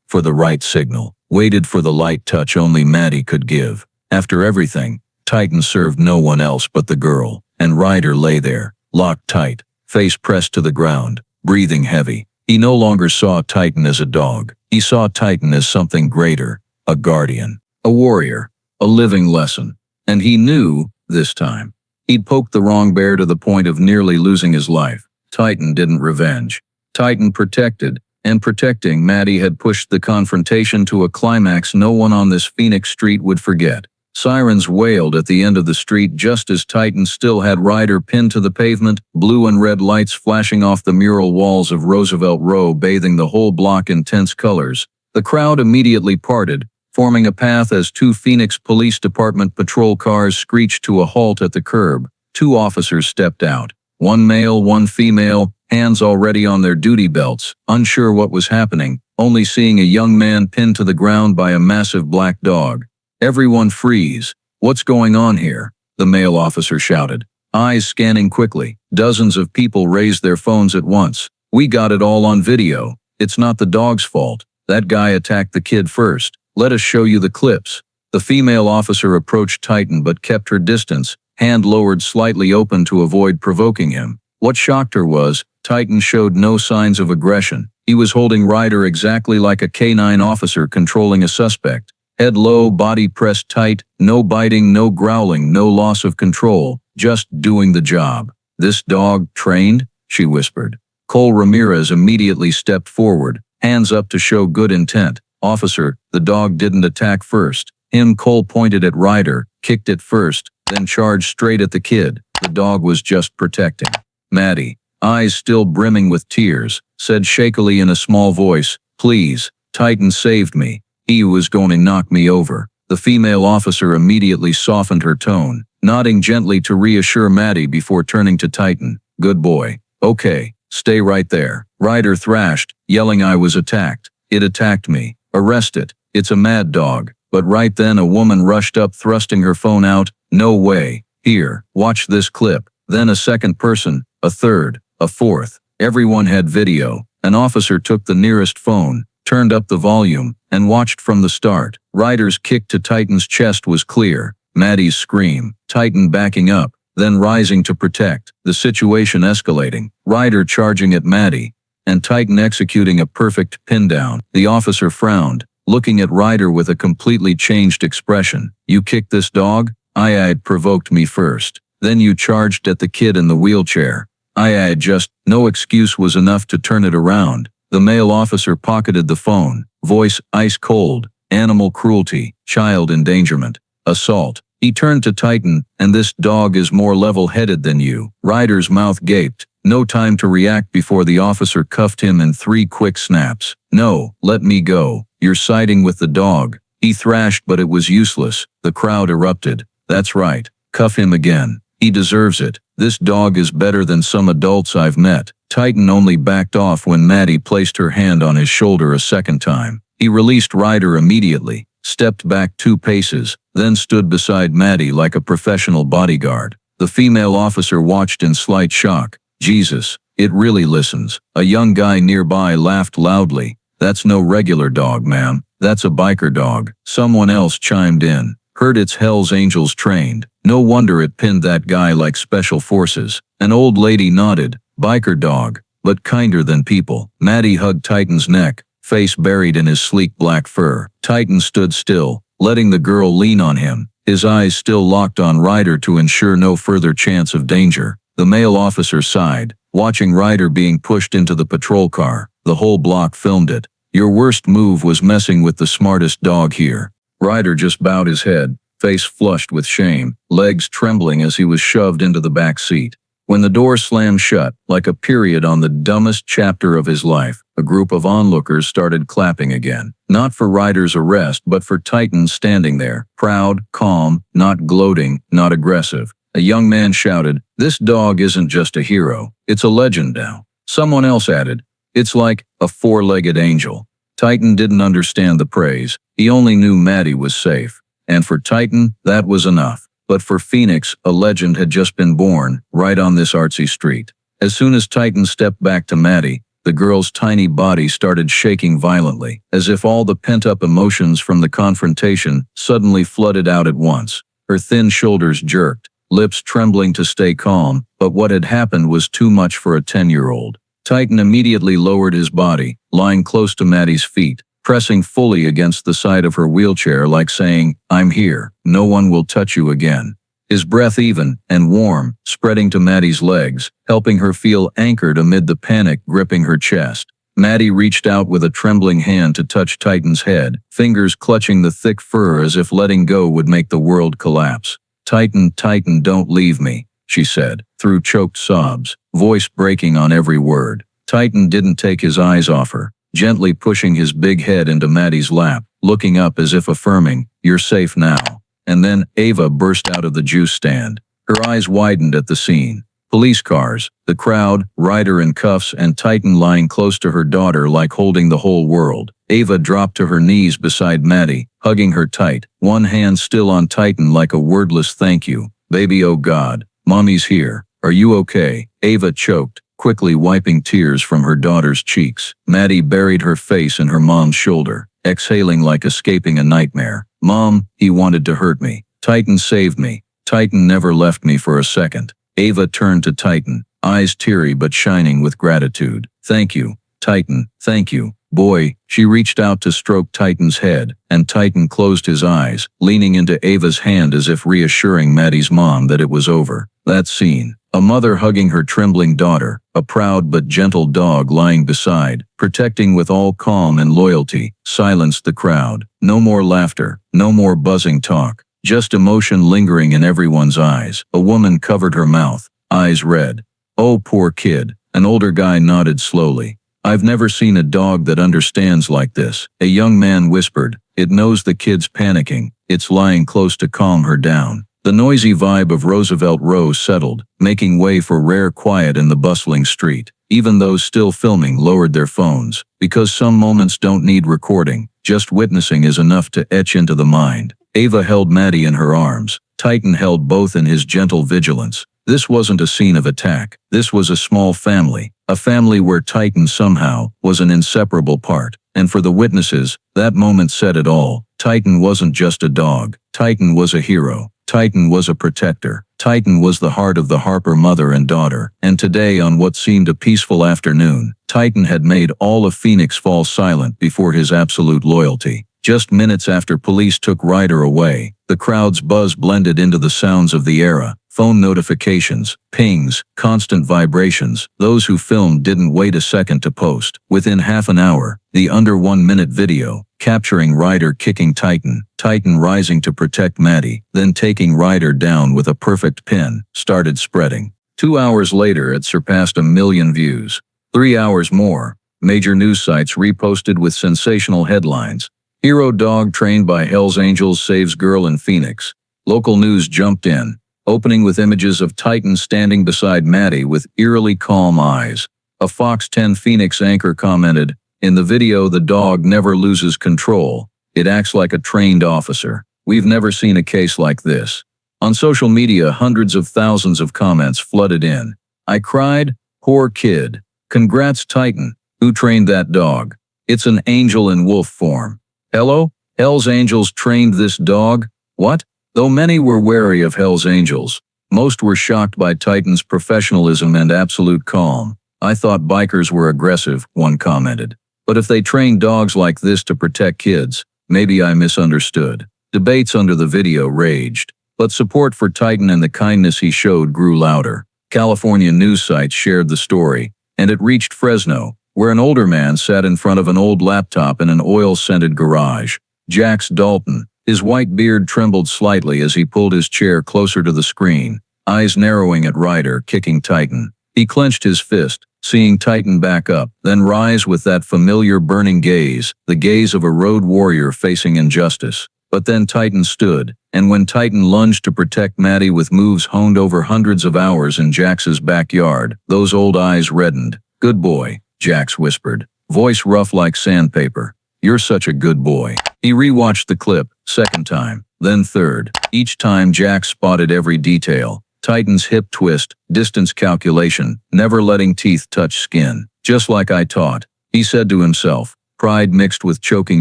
A: for the right signal, waited for the light touch only Maddie could give. After everything, Titan served no one else but the girl, and Ryder lay there, locked tight, face pressed to the ground, breathing heavy. He no longer saw Titan as a dog. He saw Titan as something greater, a guardian, a warrior, a living lesson. And he knew, this time, he'd poked the wrong bear to the point of nearly losing his life. Titan didn't revenge. Titan protected, and protecting Maddie had pushed the confrontation to a climax no one on this Phoenix street would forget. Sirens wailed at the end of the street just as Titan still had Ryder pinned to the pavement, blue and red lights flashing off the mural walls of Roosevelt Row bathing the whole block in tense colors. The crowd immediately parted, forming a path as two Phoenix Police Department patrol cars screeched to a halt at the curb. Two officers stepped out. One male, one female, hands already on their duty belts, unsure what was happening, only seeing a young man pinned to the ground by a massive black dog. "Everyone freeze. What's going on here?" the male officer shouted, eyes scanning quickly. Dozens of people raised their phones at once. "We got it all on video. It's not the dog's fault. That guy attacked the kid first. Let us show you the clips." The female officer approached Titan but kept her distance, hand lowered slightly open to avoid provoking him. What shocked her was, Titan showed no signs of aggression. He was holding Ryder exactly like a canine officer controlling a suspect. Head low, body pressed tight, no biting, no growling, no loss of control, just doing the job. "This dog trained?" she whispered. Cole Ramirez immediately stepped forward, hands up to show good intent. "Officer, the dog didn't attack first." Cole pointed at Ryder, kicked it first, then charged straight at the kid. The dog was just protecting. Maddie, eyes still brimming with tears, said shakily in a small voice, "Please, Titan saved me. He was going to knock me over." The female officer immediately softened her tone, nodding gently to reassure Maddie before turning to Titan. "Good boy. Okay, stay right there." Ryder thrashed, yelling, "I was attacked. It attacked me. Arrest it. It's a mad dog." But right then a woman rushed up thrusting her phone out. "No way. Here, watch this clip." Then a second person, a third, a fourth. Everyone had video. An officer took the nearest phone, turned up the volume, and watched from the start. Ryder's kick to Titan's chest was clear. Maddie's scream, Titan backing up, then rising to protect, the situation escalating. Ryder charging at Maddie, and Titan executing a perfect pin down. The officer frowned, looking at Ryder with a completely changed expression. "You kicked this dog? I'd provoked me first. Then you charged at the kid in the wheelchair. I'd just, no excuse was enough to turn it around." The male officer pocketed the phone, voice ice cold. "Animal cruelty, child endangerment, assault." He turned to Titan, "And this dog is more level-headed than you." Ryder's mouth gaped. No time to react before the officer cuffed him in 3 quick snaps. "No, let me go. You're siding with the dog." He thrashed, but it was useless. The crowd erupted. "That's right. Cuff him again. He deserves it. This dog is better than some adults I've met." Titan only backed off when Maddie placed her hand on his shoulder a second time. He released Ryder immediately, stepped back 2 paces, then stood beside Maddie like a professional bodyguard. The female officer watched in slight shock. "Jesus, it really listens." A young guy nearby laughed loudly. "That's no regular dog, ma'am. That's a biker dog." Someone else chimed in. "Heard it's Hells Angels trained. No wonder it pinned that guy like special forces." An old lady nodded. "Biker dog, but kinder than people." Maddie hugged Titan's neck, face buried in his sleek black fur. Titan stood still, letting the girl lean on him, his eyes still locked on Ryder to ensure no further chance of danger. The male officer sighed, watching Ryder being pushed into the patrol car. The whole block filmed it. "Your worst move was messing with the smartest dog here." Ryder just bowed his head, face flushed with shame, legs trembling as he was shoved into the back seat. When the door slammed shut, like a period on the dumbest chapter of his life, a group of onlookers started clapping again. Not for Ryder's arrest, but for Titan standing there, proud, calm, not gloating, not aggressive. A young man shouted, "This dog isn't just a hero, it's a legend now." Someone else added, "It's like a 4-legged angel." Titan didn't understand the praise. He only knew Maddie was safe. And for Titan, that was enough. But for Phoenix, a legend had just been born, right on this artsy street. As soon as Titan stepped back to Maddie, the girl's tiny body started shaking violently, as if all the pent-up emotions from the confrontation suddenly flooded out at once. Her thin shoulders jerked, lips trembling to stay calm, but what had happened was too much for a 10-year-old. Titan immediately lowered his body, lying close to Maddie's feet, pressing fully against the side of her wheelchair like saying, "I'm here, no one will touch you again." His breath even and warm, spreading to Maddie's legs, helping her feel anchored amid the panic gripping her chest. Maddie reached out with a trembling hand to touch Titan's head, fingers clutching the thick fur as if letting go would make the world collapse. "Titan, Titan, don't leave me," she said, through choked sobs, voice breaking on every word. Titan didn't take his eyes off her, gently pushing his big head into Maddie's lap, looking up as if affirming, "You're safe now." And then Ava burst out of the juice stand. Her eyes widened at the scene. Police cars, the crowd, Ryder in cuffs, and Titan lying close to her daughter like holding the whole world. Ava dropped to her knees beside Maddie, hugging her tight, one hand still on Titan like a wordless thank you. "Baby, oh God, Mommy's here. Are you okay?" Ava choked, quickly wiping tears from her daughter's cheeks. Maddie buried her face in her mom's shoulder, exhaling like escaping a nightmare. "Mom, he wanted to hurt me. Titan saved me. Titan never left me for a second." Ava turned to Titan, eyes teary but shining with gratitude. "Thank you, Titan, thank you, boy." She reached out to stroke Titan's head, and Titan closed his eyes, leaning into Ava's hand as if reassuring Maddie's mom that it was over. That scene, a mother hugging her trembling daughter, a proud but gentle dog lying beside, protecting with all calm and loyalty, silenced the crowd. No more laughter, no more buzzing talk, just emotion lingering in everyone's eyes. A woman covered her mouth, eyes red. "Oh, poor kid," an older guy nodded slowly. "I've never seen a dog that understands like this," a young man whispered. "It knows the kid's panicking. It's lying close to calm her down." The noisy vibe of Roosevelt Row settled, making way for rare quiet in the bustling street. Even those still filming lowered their phones, because some moments don't need recording, just witnessing is enough to etch into the mind. Ava held Maddie in her arms. Titan held both in his gentle vigilance. This wasn't a scene of attack. This was a small family, a family where Titan somehow was an inseparable part. And for the witnesses, that moment said it all. Titan wasn't just a dog. Titan was a hero. Titan was a protector. Titan was the heart of the Harper mother and daughter. And today, on what seemed a peaceful afternoon, Titan had made all of Phoenix fall silent before his absolute loyalty. Just minutes after police took Ryder away, the crowd's buzz blended into the sounds of the era. Phone notifications, pings, constant vibrations. Those who filmed didn't wait a second to post. Within half an hour, the under 1-minute video, capturing Ryder kicking Titan, Titan rising to protect Maddie, then taking Ryder down with a perfect pin, started spreading. 2 hours later, it surpassed 1 million views. 3 hours more, major news sites reposted with sensational headlines. "Hero dog trained by Hells Angels saves girl in Phoenix." Local news jumped in, opening with images of Titan standing beside Maddie with eerily calm eyes. A Fox 10 Phoenix anchor commented, "In the video, the dog never loses control. It acts like a trained officer. We've never seen a case like this." On social media, hundreds of thousands of comments flooded in. "I cried, poor kid. Congrats Titan. Who trained that dog? It's an angel in wolf form. Hello? Hells Angels trained this dog? What?" Though many were wary of Hells Angels, most were shocked by Titan's professionalism and absolute calm. "I thought bikers were aggressive," one commented. "But if they train dogs like this to protect kids, maybe I misunderstood." Debates under the video raged, but support for Titan and the kindness he showed grew louder. California news sites shared the story, and it reached Fresno, where an older man sat in front of an old laptop in an oil-scented garage. Jax Dalton. His white beard trembled slightly as he pulled his chair closer to the screen, eyes narrowing at Ryder kicking Titan. He clenched his fist, seeing Titan back up, then rise with that familiar burning gaze, the gaze of a road warrior facing injustice. But then Titan stood, and when Titan lunged to protect Maddie with moves honed over hundreds of hours in Jax's backyard, those old eyes reddened. "Good boy," Jax whispered, voice rough like sandpaper. You're such a good boy. He rewatched the clip, second time, then third. Each time Jack spotted every detail. Titan's hip twist, distance calculation, never letting teeth touch skin. Just like I taught, he said to himself, pride mixed with choking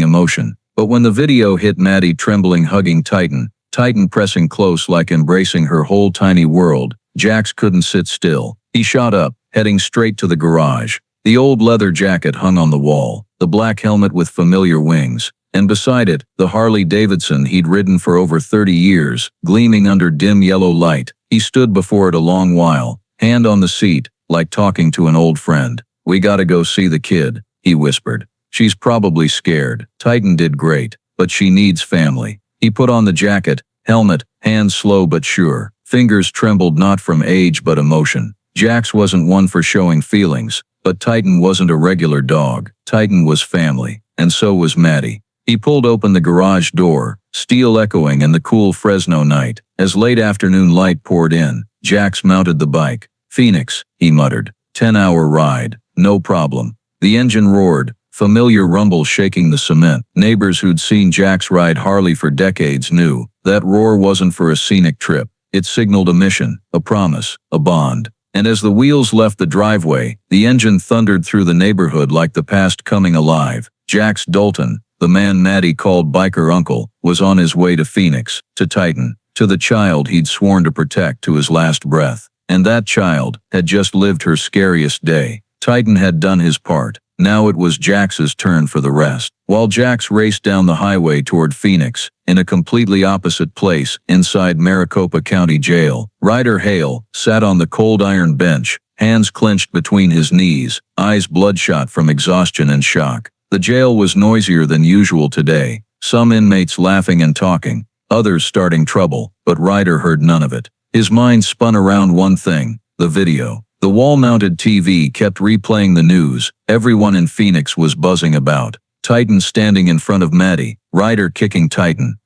A: emotion. But when the video hit Maddie trembling hugging Titan pressing close like embracing her whole tiny world, Jax couldn't sit still. He shot up, heading straight to the garage. The old leather jacket hung on the wall, the black helmet with familiar wings, and beside it, the Harley Davidson he'd ridden for over 30 years, gleaming under dim yellow light. He stood before it a long while, hand on the seat, like talking to an old friend. We gotta go see the kid, he whispered. She's probably scared. Titan did great, but she needs family. He put on the jacket, helmet, hands slow but sure. Fingers trembled not from age but emotion. Jax wasn't one for showing feelings, but Titan wasn't a regular dog. Titan was family, and so was Maddie. He pulled open the garage door, steel echoing in the cool Fresno night. As late afternoon light poured in, Jax mounted the bike. Phoenix, he muttered. 10-hour ride, no problem. The engine roared, familiar rumble shaking the cement. Neighbors who'd seen Jax ride Harley for decades knew that roar wasn't for a scenic trip. It signaled a mission, a promise, a bond. And as the wheels left the driveway, the engine thundered through the neighborhood like the past coming alive. Jax Dalton, the man Maddie called Biker Uncle, was on his way to Phoenix, to Titan, to the child he'd sworn to protect to his last breath. And that child had just lived her scariest day. Titan had done his part. Now it was Jax's turn for the rest. While Jax raced down the highway toward Phoenix, in a completely opposite place, inside Maricopa County Jail, Ryder Hale sat on the cold iron bench, hands clenched between his knees, eyes bloodshot from exhaustion and shock. The jail was noisier than usual today, some inmates laughing and talking, others starting trouble, but Ryder heard none of it. His mind spun around one thing, the video. The wall-mounted TV kept replaying the news. Everyone in Phoenix was buzzing about. Titan standing in front of Maddie, Ryder kicking Titan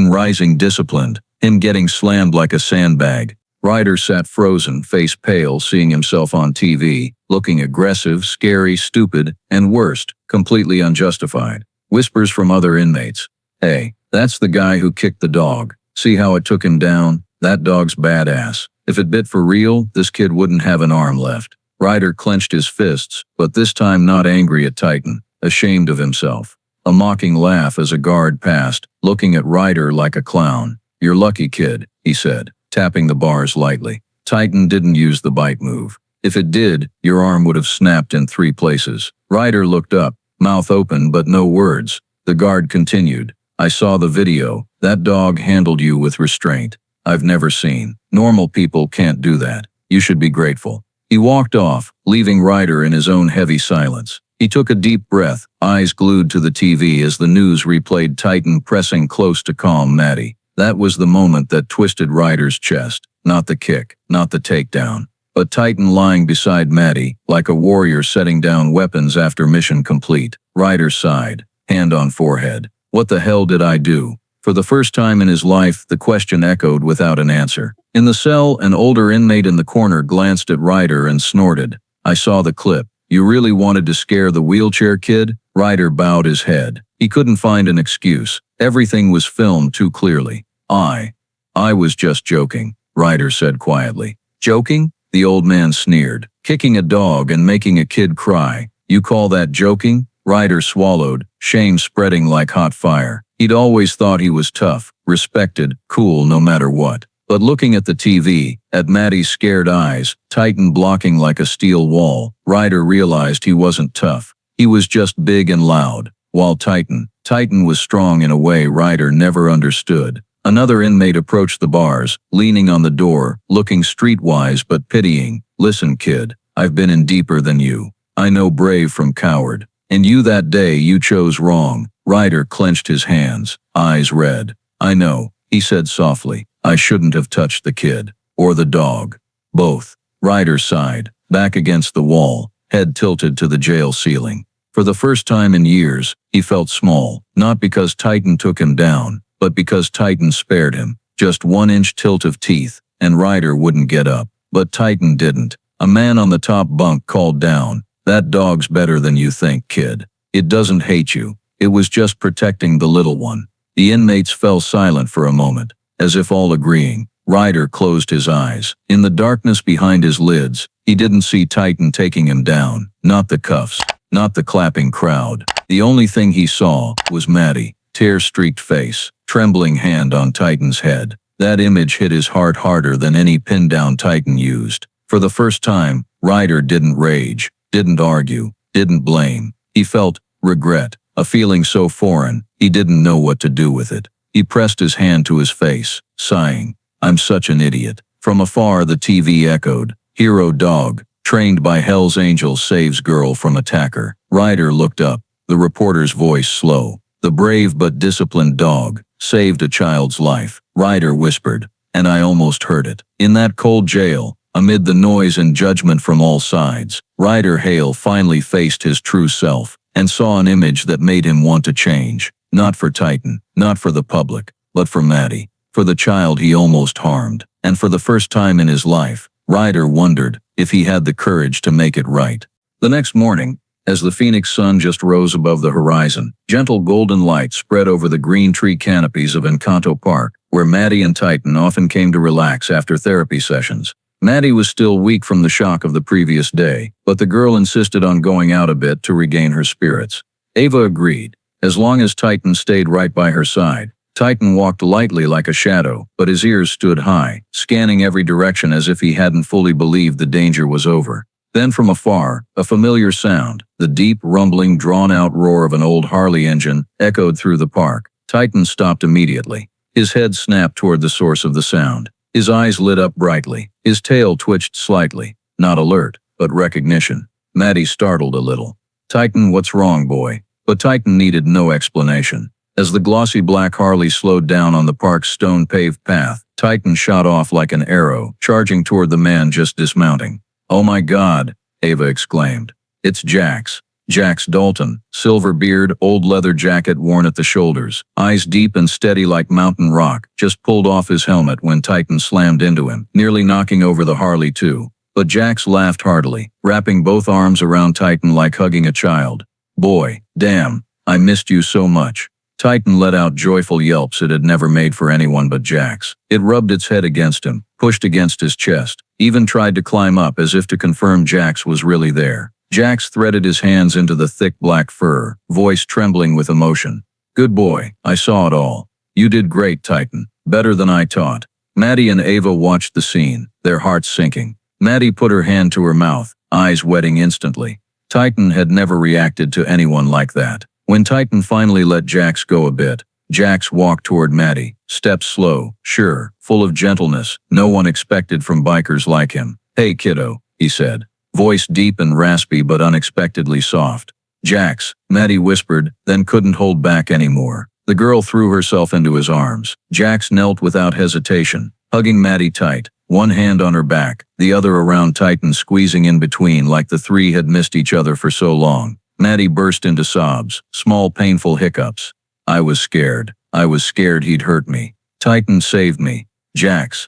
A: rising disciplined, him getting slammed like a sandbag. Ryder sat frozen, face pale, seeing himself on TV, looking aggressive, scary, stupid, and worst, completely unjustified. Whispers from other inmates. Hey, that's the guy who kicked the dog. See how it took him down? That dog's badass. If it bit for real, this kid wouldn't have an arm left. Ryder clenched his fists, but this time not angry at Titan, ashamed of himself. A mocking laugh as a guard passed, looking at Ryder like a clown. You're lucky, kid, he said, tapping the bars lightly. Titan didn't use the bite move. If it did, your arm would have snapped in 3 places. Ryder looked up, mouth open but no words. The guard continued. I saw the video. That dog handled you with restraint I've never seen. Normal people can't do that. You should be grateful. He walked off, leaving Ryder in his own heavy silence. He took a deep breath, eyes glued to the TV as the news replayed Titan pressing close to calm Maddie. That was the moment that twisted Ryder's chest. Not the kick, not the takedown, but Titan lying beside Maddie, like a warrior setting down weapons after mission complete. Ryder sighed, hand on forehead. What the hell did I do? For the first time in his life, the question echoed without an answer. In the cell, an older inmate in the corner glanced at Ryder and snorted. I saw the clip. You really wanted to scare the wheelchair kid? Ryder bowed his head. He couldn't find an excuse. Everything was filmed too clearly. I was just joking, Ryder said quietly. Joking? The old man sneered. Kicking a dog and making a kid cry. You call that joking? Ryder swallowed, shame spreading like hot fire. He'd always thought he was tough, respected, cool no matter what. But looking at the TV, at Maddie's scared eyes, Titan blocking like a steel wall, Ryder realized he wasn't tough. He was just big and loud. While Titan was strong in a way Ryder never understood. Another inmate approached the bars, leaning on the door, looking streetwise but pitying. Listen, kid, I've been in deeper than you. I know brave from coward. And you that day you chose wrong. Ryder clenched his hands, eyes red. I know, he said softly. I shouldn't have touched the kid. Or the dog. Both. Ryder sighed, back against the wall, head tilted to the jail ceiling. For the first time in years, he felt small, not because Titan took him down, but because Titan spared him. Just 1-inch tilt of teeth, and Ryder wouldn't get up. But Titan didn't. A man on the top bunk called down. That dog's better than you think, kid. It doesn't hate you. It was just protecting the little one. The inmates fell silent for a moment, as if all agreeing. Ryder closed his eyes. In the darkness behind his lids, he didn't see Titan taking him down. Not the cuffs, not the clapping crowd. The only thing he saw was Maddie, tear-streaked face, trembling hand on Titan's head. That image hit his heart harder than any pin-down Titan used. For the first time, Ryder didn't rage, didn't argue, didn't blame. He felt regret, a feeling so foreign, he didn't know what to do with it. He pressed his hand to his face, sighing, "I'm such an idiot." From afar the TV echoed, "Hero dog, trained by Hells Angels saves girl from attacker." Ryder looked up, the reporter's voice slow. "The brave but disciplined dog saved a child's life," Ryder whispered, and I almost heard it. In that cold jail, amid the noise and judgment from all sides, Ryder Hale finally faced his true self, and saw an image that made him want to change. Not for Titan, not for the public, but for Maddie, for the child he almost harmed. And for the first time in his life, Ryder wondered if he had the courage to make it right. The next morning, as the Phoenix sun just rose above the horizon, gentle golden light spread over the green tree canopies of Encanto Park, where Maddie and Titan often came to relax after therapy sessions. Maddie was still weak from the shock of the previous day, but the girl insisted on going out a bit to regain her spirits. Ava agreed, as long as Titan stayed right by her side. Titan walked lightly like a shadow, but his ears stood high, scanning every direction as if he hadn't fully believed the danger was over. Then from afar, a familiar sound, the deep, rumbling, drawn-out roar of an old Harley engine, echoed through the park. Titan stopped immediately. His head snapped toward the source of the sound. His eyes lit up brightly. His tail twitched slightly. Not alert, but recognition. Maddie startled a little. "Titan, what's wrong, boy?" But Titan needed no explanation. As the glossy black Harley slowed down on the park's stone-paved path, Titan shot off like an arrow, charging toward the man just dismounting. "Oh my God," Ava exclaimed. "It's Jax." Jax Dalton, silver beard, old leather jacket worn at the shoulders, eyes deep and steady like mountain rock, just pulled off his helmet when Titan slammed into him, nearly knocking over the Harley too. But Jax laughed heartily, wrapping both arms around Titan like hugging a child. "Boy, damn, I missed you so much." Titan let out joyful yelps it had never made for anyone but Jax. It rubbed its head against him, pushed against his chest, even tried to climb up as if to confirm Jax was really there. Jax threaded his hands into the thick black fur, voice trembling with emotion. "Good boy, I saw it all. You did great, Titan. Better than I taught." Maddie and Ava watched the scene, their hearts sinking. Maddie put her hand to her mouth, eyes wetting instantly. Titan had never reacted to anyone like that. When Titan finally let Jax go a bit, Jax walked toward Maddie, steps slow, sure, full of gentleness, no one expected from bikers like him. "Hey kiddo," he said, voice deep and raspy but unexpectedly soft. "Jax," Maddie whispered, then couldn't hold back anymore. The girl threw herself into his arms. Jax knelt without hesitation, hugging Maddie tight, one hand on her back, the other around Titan, squeezing in between like the three had missed each other for so long. Maddie burst into sobs, small painful hiccups. I was scared he'd hurt me. Titan saved me. Jax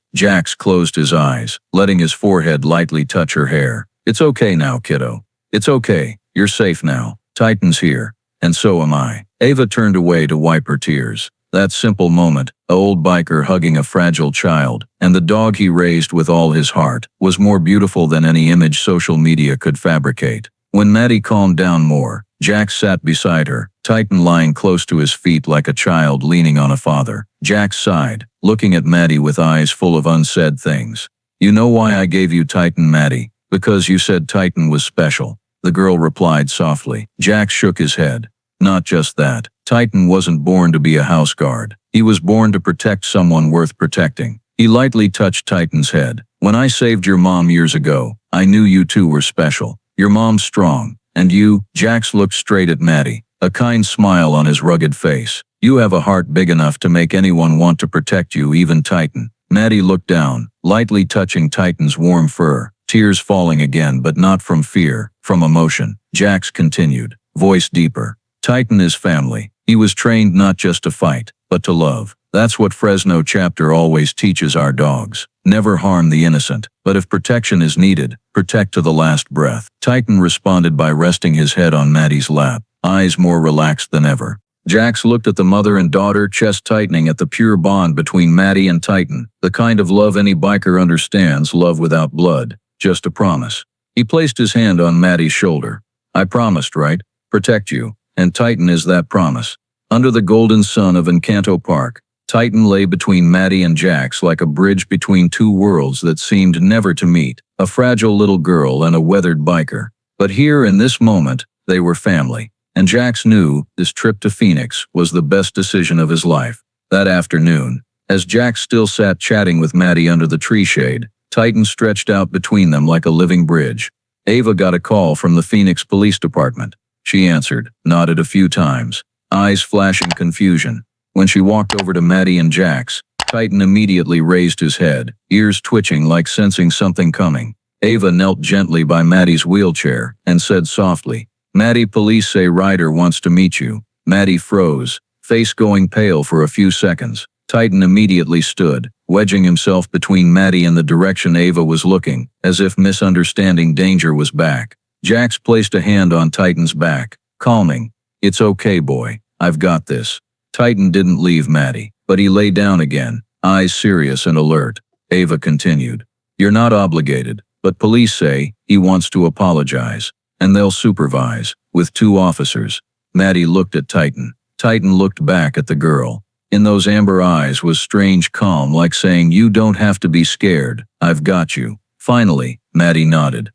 A: closed his eyes, letting his forehead lightly touch her hair. "It's okay now, kiddo. It's okay, you're safe now. Titan's here, and so am I." Ava turned away to wipe her tears. That simple moment, an old biker hugging a fragile child, and the dog he raised with all his heart, was more beautiful than any image social media could fabricate. When Maddie calmed down more, Jax sat beside her, Titan lying close to his feet like a child leaning on a father. Jax sighed, looking at Maddie with eyes full of unsaid things. "You know why I gave you Titan, Maddie? Because you said Titan was special," the girl replied softly. Jax shook his head. "Not just that. Titan wasn't born to be a house guard. He was born to protect someone worth protecting." He lightly touched Titan's head. "When I saved your mom years ago, I knew you two were special. Your mom's strong, and you," Jax looked straight at Maddie, a kind smile on his rugged face. "You have a heart big enough to make anyone want to protect you, even Titan." Maddie looked down, lightly touching Titan's warm fur, tears falling again, but not from fear, from emotion. Jax continued, voice deeper. "Titan is family. He was trained not just to fight, but to love. That's what Fresno Chapter always teaches our dogs. Never harm the innocent, but if protection is needed, protect to the last breath." Titan responded by resting his head on Maddie's lap. eyes more relaxed than ever. Jax looked at the mother and daughter, chest tightening at the pure bond between Maddie and Titan, the kind of love any biker understands, love without blood, just a promise. He placed his hand on Maddie's shoulder. I promised, right? Protect you, and Titan is that promise. Under the golden sun of Encanto Park, Titan lay between Maddie and Jax like a bridge between two worlds that seemed never to meet, a fragile little girl and a weathered biker. But here in this moment, they were family. And Jax knew this trip to Phoenix was the best decision of his life. That afternoon, as Jax still sat chatting with Maddie under the tree shade, Titan stretched out between them like a living bridge. Ava got a call from the Phoenix Police Department. She answered, nodded a few times, eyes flashing confusion. When she walked over to Maddie and Jax, Titan immediately raised his head, ears twitching like sensing something coming. Ava knelt gently by Maddie's wheelchair and said softly, Maddie, police say Ryder wants to meet you. Maddie froze, face going pale for a few seconds. Titan immediately stood, wedging himself between Maddie and the direction Ava was looking, as if misunderstanding danger was back. Jax placed a hand on Titan's back, calming. It's okay, boy. I've got this. Titan didn't leave Maddie, but he lay down again, eyes serious and alert. Ava continued. You're not obligated, but police say he wants to apologize. And they'll supervise, with 2 officers. Maddie looked at Titan. Titan looked back at the girl. In those amber eyes was strange calm, like saying, you don't have to be scared, I've got you. Finally, Maddie nodded.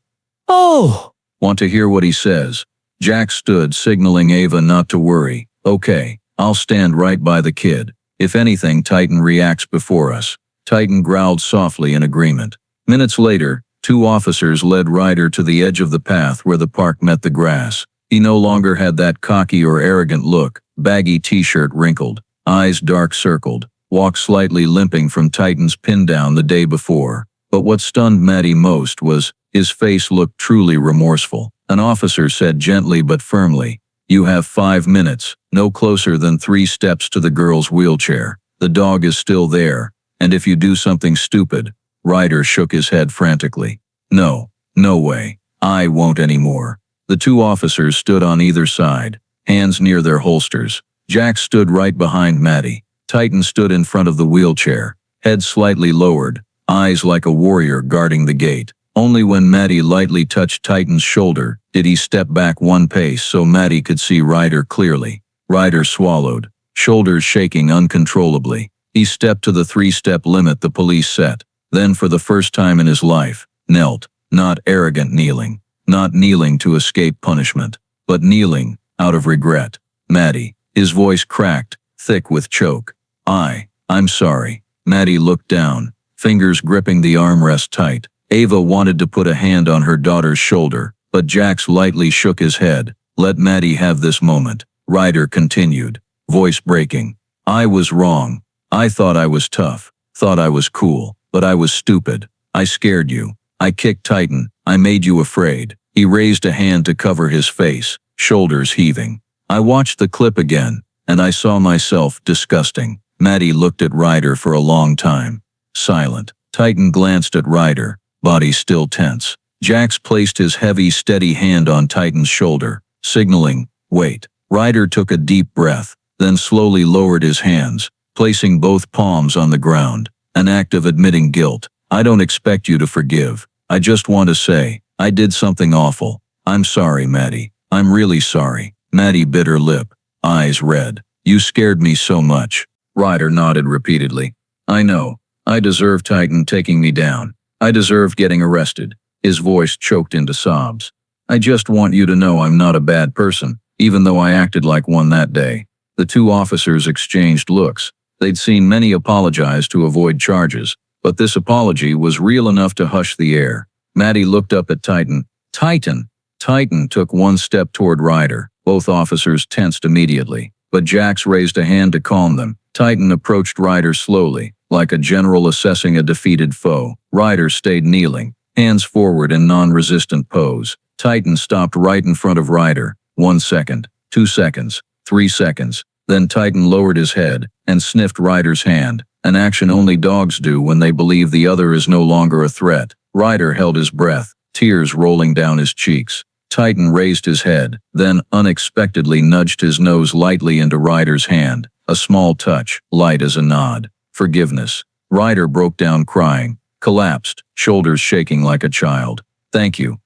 B: Oh!
A: Want to hear what he says? Jax stood, signaling Ava not to worry. Okay, I'll stand right by the kid. If anything, Titan reacts before us. Titan growled softly in agreement. Minutes later, 2 officers led Ryder to the edge of the path where the park met the grass. He no longer had that cocky or arrogant look, baggy t-shirt wrinkled, eyes dark circled, walked slightly limping from Titan's pin down the day before. But what stunned Maddie most was, his face looked truly remorseful. An officer said gently but firmly, you have 5 minutes, no closer than 3 steps to the girl's wheelchair. The dog is still there, and if you do something stupid. Ryder shook his head frantically. No way. I won't anymore. The 2 officers stood on either side, hands near their holsters. Jax stood right behind Maddie. Titan stood in front of the wheelchair, head slightly lowered, eyes like a warrior guarding the gate. Only when Maddie lightly touched Titan's shoulder did he step back 1 pace so Maddie could see Ryder clearly. Ryder swallowed, shoulders shaking uncontrollably. He stepped to the 3-step limit the police set. Then for the first time in his life, knelt, not arrogant kneeling, not kneeling to escape punishment, but kneeling, out of regret. Maddie, his voice cracked, thick with choke. I'm sorry. Maddie looked down, fingers gripping the armrest tight. Ava wanted to put a hand on her daughter's shoulder, but Jax lightly shook his head. Let Maddie have this moment. Ryder continued, voice breaking. I was wrong. I thought I was tough, thought I was cool. But I was stupid. I scared you. I kicked Titan. I made you afraid. He raised a hand to cover his face, shoulders heaving. I watched the clip again, and I saw myself disgusting. Maddie looked at Ryder for a long time. Silent. Titan glanced at Ryder, body still tense. Jax placed his heavy, steady hand on Titan's shoulder, signaling, wait. Ryder took a deep breath, then slowly lowered his hands, placing both palms on the ground. An act of admitting guilt. I don't expect you to forgive. I just want to say, I did something awful. I'm sorry, Maddie. I'm really sorry. Maddie bit her lip, eyes red. You scared me so much. Ryder nodded repeatedly. I know. I deserved Titan taking me down. I deserved getting arrested. His voice choked into sobs. I just want you to know I'm not a bad person, even though I acted like one that day. The 2 officers exchanged looks. They'd seen many apologize to avoid charges, but this apology was real enough to hush the air. Maddie looked up at Titan. Titan! Titan took 1 step toward Ryder. Both officers tensed immediately, but Jax raised a hand to calm them. Titan approached Ryder slowly, like a general assessing a defeated foe. Ryder stayed kneeling, hands forward in non-resistant pose. Titan stopped right in front of Ryder. 1 second, 2 seconds, 3 seconds. Then Titan lowered his head and sniffed Ryder's hand, an action only dogs do when they believe the other is no longer a threat. Ryder held his breath, tears rolling down his cheeks. Titan raised his head, then unexpectedly nudged his nose lightly into Ryder's hand. A small touch, light as a nod. Forgiveness. Ryder broke down crying, collapsed, shoulders shaking like a child. Thank you,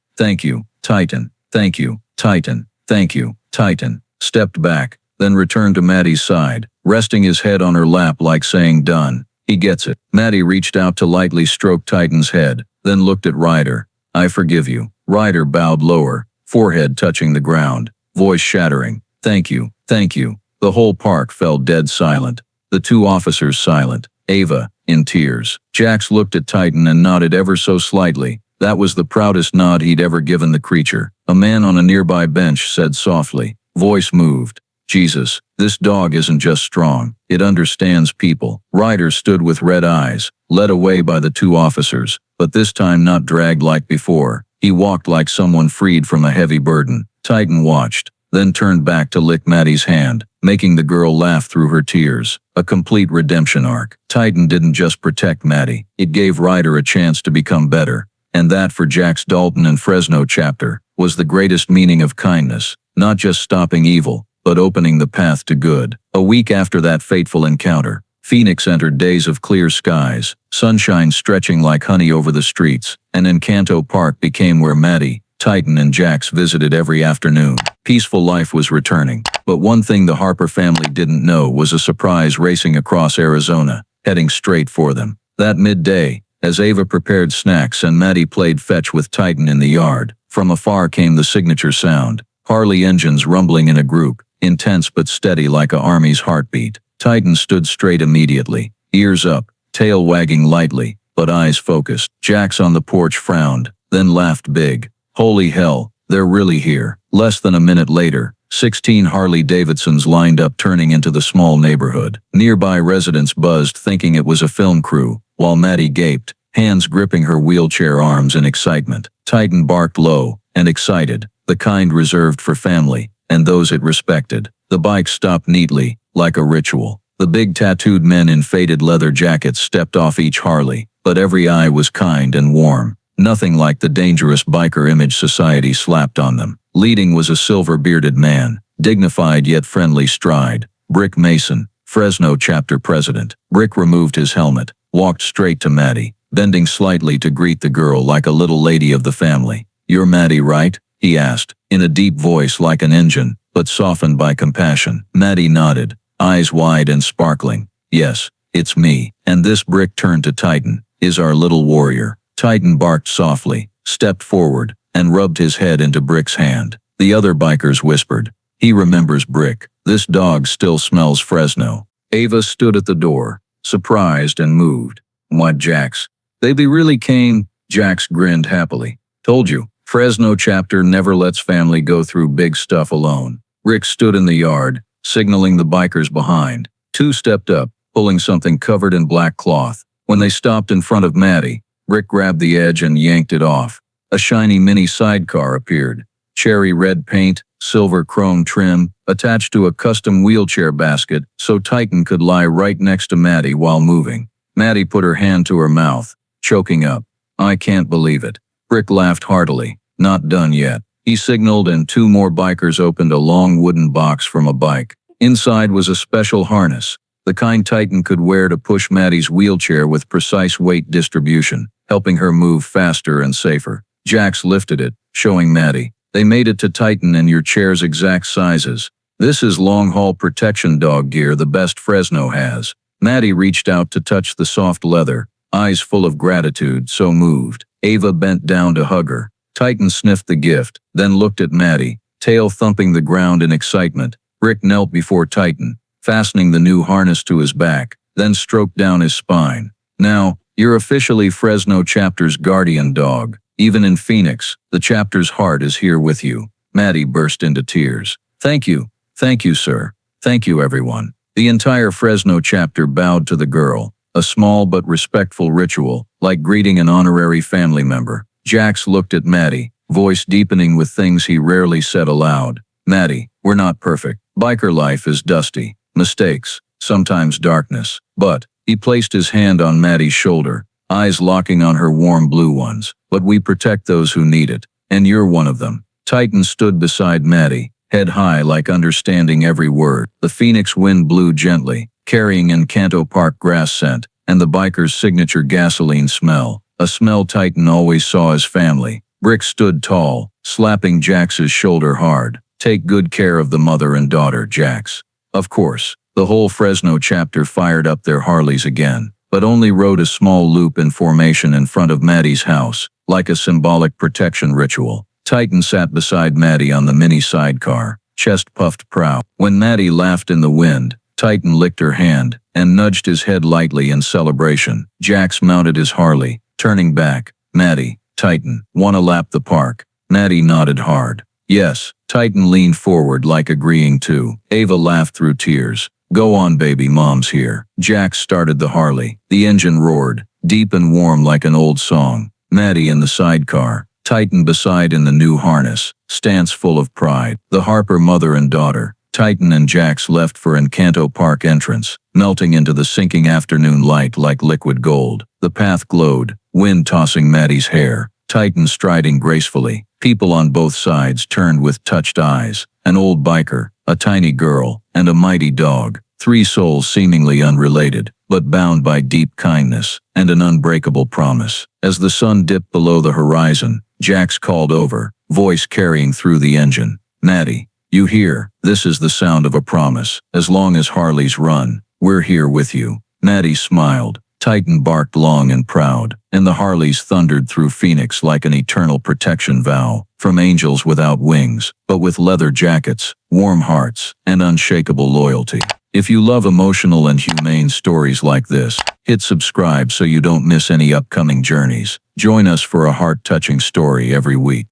A: Titan. Thank you, Titan. Thank you, Titan. Stepped back, then returned to Maddie's side, resting his head on her lap like saying done. He gets it. Maddie reached out to lightly stroke Titan's head, then looked at Ryder. I forgive you. Ryder bowed lower, forehead touching the ground, voice shattering. Thank you, thank you. The whole park fell dead silent. The two officers silent. Ava, in tears. Jax looked at Titan and nodded ever so slightly. That was the proudest nod he'd ever given the creature. A man on a nearby bench said softly, voice moved. Jesus, this dog isn't just strong, it understands people. Ryder stood with red eyes, led away by the two officers, but this time not dragged like before. He walked like someone freed from a heavy burden. Titan watched, then turned back to lick Maddie's hand, making the girl laugh through her tears. A complete redemption arc. Titan didn't just protect Maddie, it gave Ryder a chance to become better. And that for Jax Dalton and Fresno Chapter was the greatest meaning of kindness, not just stopping evil, but opening the path to good. A week after that fateful encounter, Phoenix entered days of clear skies, sunshine stretching like honey over the streets, and Encanto Park became where Maddie, Titan and Jax visited every afternoon. Peaceful life was returning, but one thing the Harper family didn't know was a surprise racing across Arizona, heading straight for them. That midday, as Ava prepared snacks and Maddie played fetch with Titan in the yard, from afar came the signature sound, Harley engines rumbling in a group, intense but steady like a army's heartbeat. Titan stood straight immediately, ears up, tail wagging lightly, but eyes focused. Jax on the porch frowned, then laughed big. Holy hell, they're really here. Less than a minute later, 16 Harley Davidsons lined up turning into the small neighborhood. Nearby residents buzzed thinking it was a film crew, while Maddie gaped, hands gripping her wheelchair arms in excitement. Titan barked low and excited, the kind reserved for family and those it respected. The bike stopped neatly, like a ritual. The big tattooed men in faded leather jackets stepped off each Harley, but every eye was kind and warm. Nothing like the dangerous biker image society slapped on them. Leading was a silver-bearded man, dignified yet friendly stride. Brick Mason, Fresno Chapter president. Brick removed his helmet, walked straight to Maddie, bending slightly to greet the girl like a little lady of the family. You're Maddie, right? He asked, in a deep voice like an engine, but softened by compassion. Maddie nodded, eyes wide and sparkling. Yes, it's me. And this Brick turned to Titan, is our little warrior. Titan barked softly, stepped forward, and rubbed his head into Brick's hand. The other bikers whispered, he remembers Brick. This dog still smells Fresno. Ava stood at the door, surprised and moved. What, Jax? They really came? Jax grinned happily. Told you, Fresno Chapter never lets family go through big stuff alone. Rick stood in the yard, signaling the bikers behind. Two stepped up, pulling something covered in black cloth. When they stopped in front of Maddie, Rick grabbed the edge and yanked it off. A shiny mini sidecar appeared. Cherry red paint, silver chrome trim, attached to a custom wheelchair basket so Titan could lie right next to Maddie while moving. Maddie put her hand to her mouth, choking up. I can't believe it. Rick laughed heartily. Not done yet. He signaled and two more bikers opened a long wooden box from a bike. Inside was a special harness, the kind Titan could wear to push Maddie's wheelchair with precise weight distribution, helping her move faster and safer. Jax lifted it, showing Maddie. They made it to Titan in your chair's exact sizes. This is long-haul protection dog gear the best Fresno has. Maddie reached out to touch the soft leather, eyes full of gratitude, so moved. Ava bent down to hug her. Titan sniffed the gift, then looked at Maddie, tail thumping the ground in excitement. Rick knelt before Titan, fastening the new harness to his back, then stroked down his spine. Now, you're officially Fresno Chapter's guardian dog. Even in Phoenix, the chapter's heart is here with you. Maddie burst into tears. Thank you, sir. Thank you, everyone. The entire Fresno chapter bowed to the girl, a small but respectful ritual, like greeting an honorary family member. Jax looked at Maddie, voice deepening with things he rarely said aloud. Maddie, we're not perfect. Biker life is dusty. Mistakes, sometimes darkness. But, he placed his hand on Maddie's shoulder, eyes locking on her warm blue ones. But we protect those who need it, and you're one of them. Titan stood beside Maddie, head high like understanding every word. The Phoenix wind blew gently, carrying Encanto Park grass scent, and the biker's signature gasoline smell, a smell Titan always saw as family. Brick stood tall, slapping Jax's shoulder hard. Take good care of the mother and daughter, Jax. Of course, the whole Fresno chapter fired up their Harleys again, but only rode a small loop in formation in front of Maddie's house, like a symbolic protection ritual. Titan sat beside Maddie on the mini sidecar, chest puffed proud. When Maddie laughed in the wind, Titan licked her hand and nudged his head lightly in celebration. Jax mounted his Harley, turning back. Maddie, Titan, wanna lap the park? Maddie nodded hard. Yes. Titan leaned forward like agreeing to. Ava laughed through tears. Go on baby, mom's here. Jax started the Harley. The engine roared, deep and warm like an old song. Maddie in the sidecar, Titan beside in the new harness, stance full of pride. The Harper mother and daughter, Titan and Jax left for Encanto Park entrance, melting into the sinking afternoon light like liquid gold. The path glowed, wind tossing Maddie's hair, Titan striding gracefully. People on both sides turned with touched eyes. An old biker, a tiny girl, and a mighty dog. 3 souls seemingly unrelated, but bound by deep kindness and an unbreakable promise. As the sun dipped below the horizon, Jax called over, voice carrying through the engine. Maddie, you hear? This is the sound of a promise. As long as Harleys run, we're here with you. Maddie smiled. Titan barked long and proud, and the Harleys thundered through Phoenix like an eternal protection vow, from angels without wings, but with leather jackets, warm hearts, and unshakable loyalty. If you love emotional and humane stories like this, hit subscribe so you don't miss any upcoming journeys. Join us for a heart-touching story every week.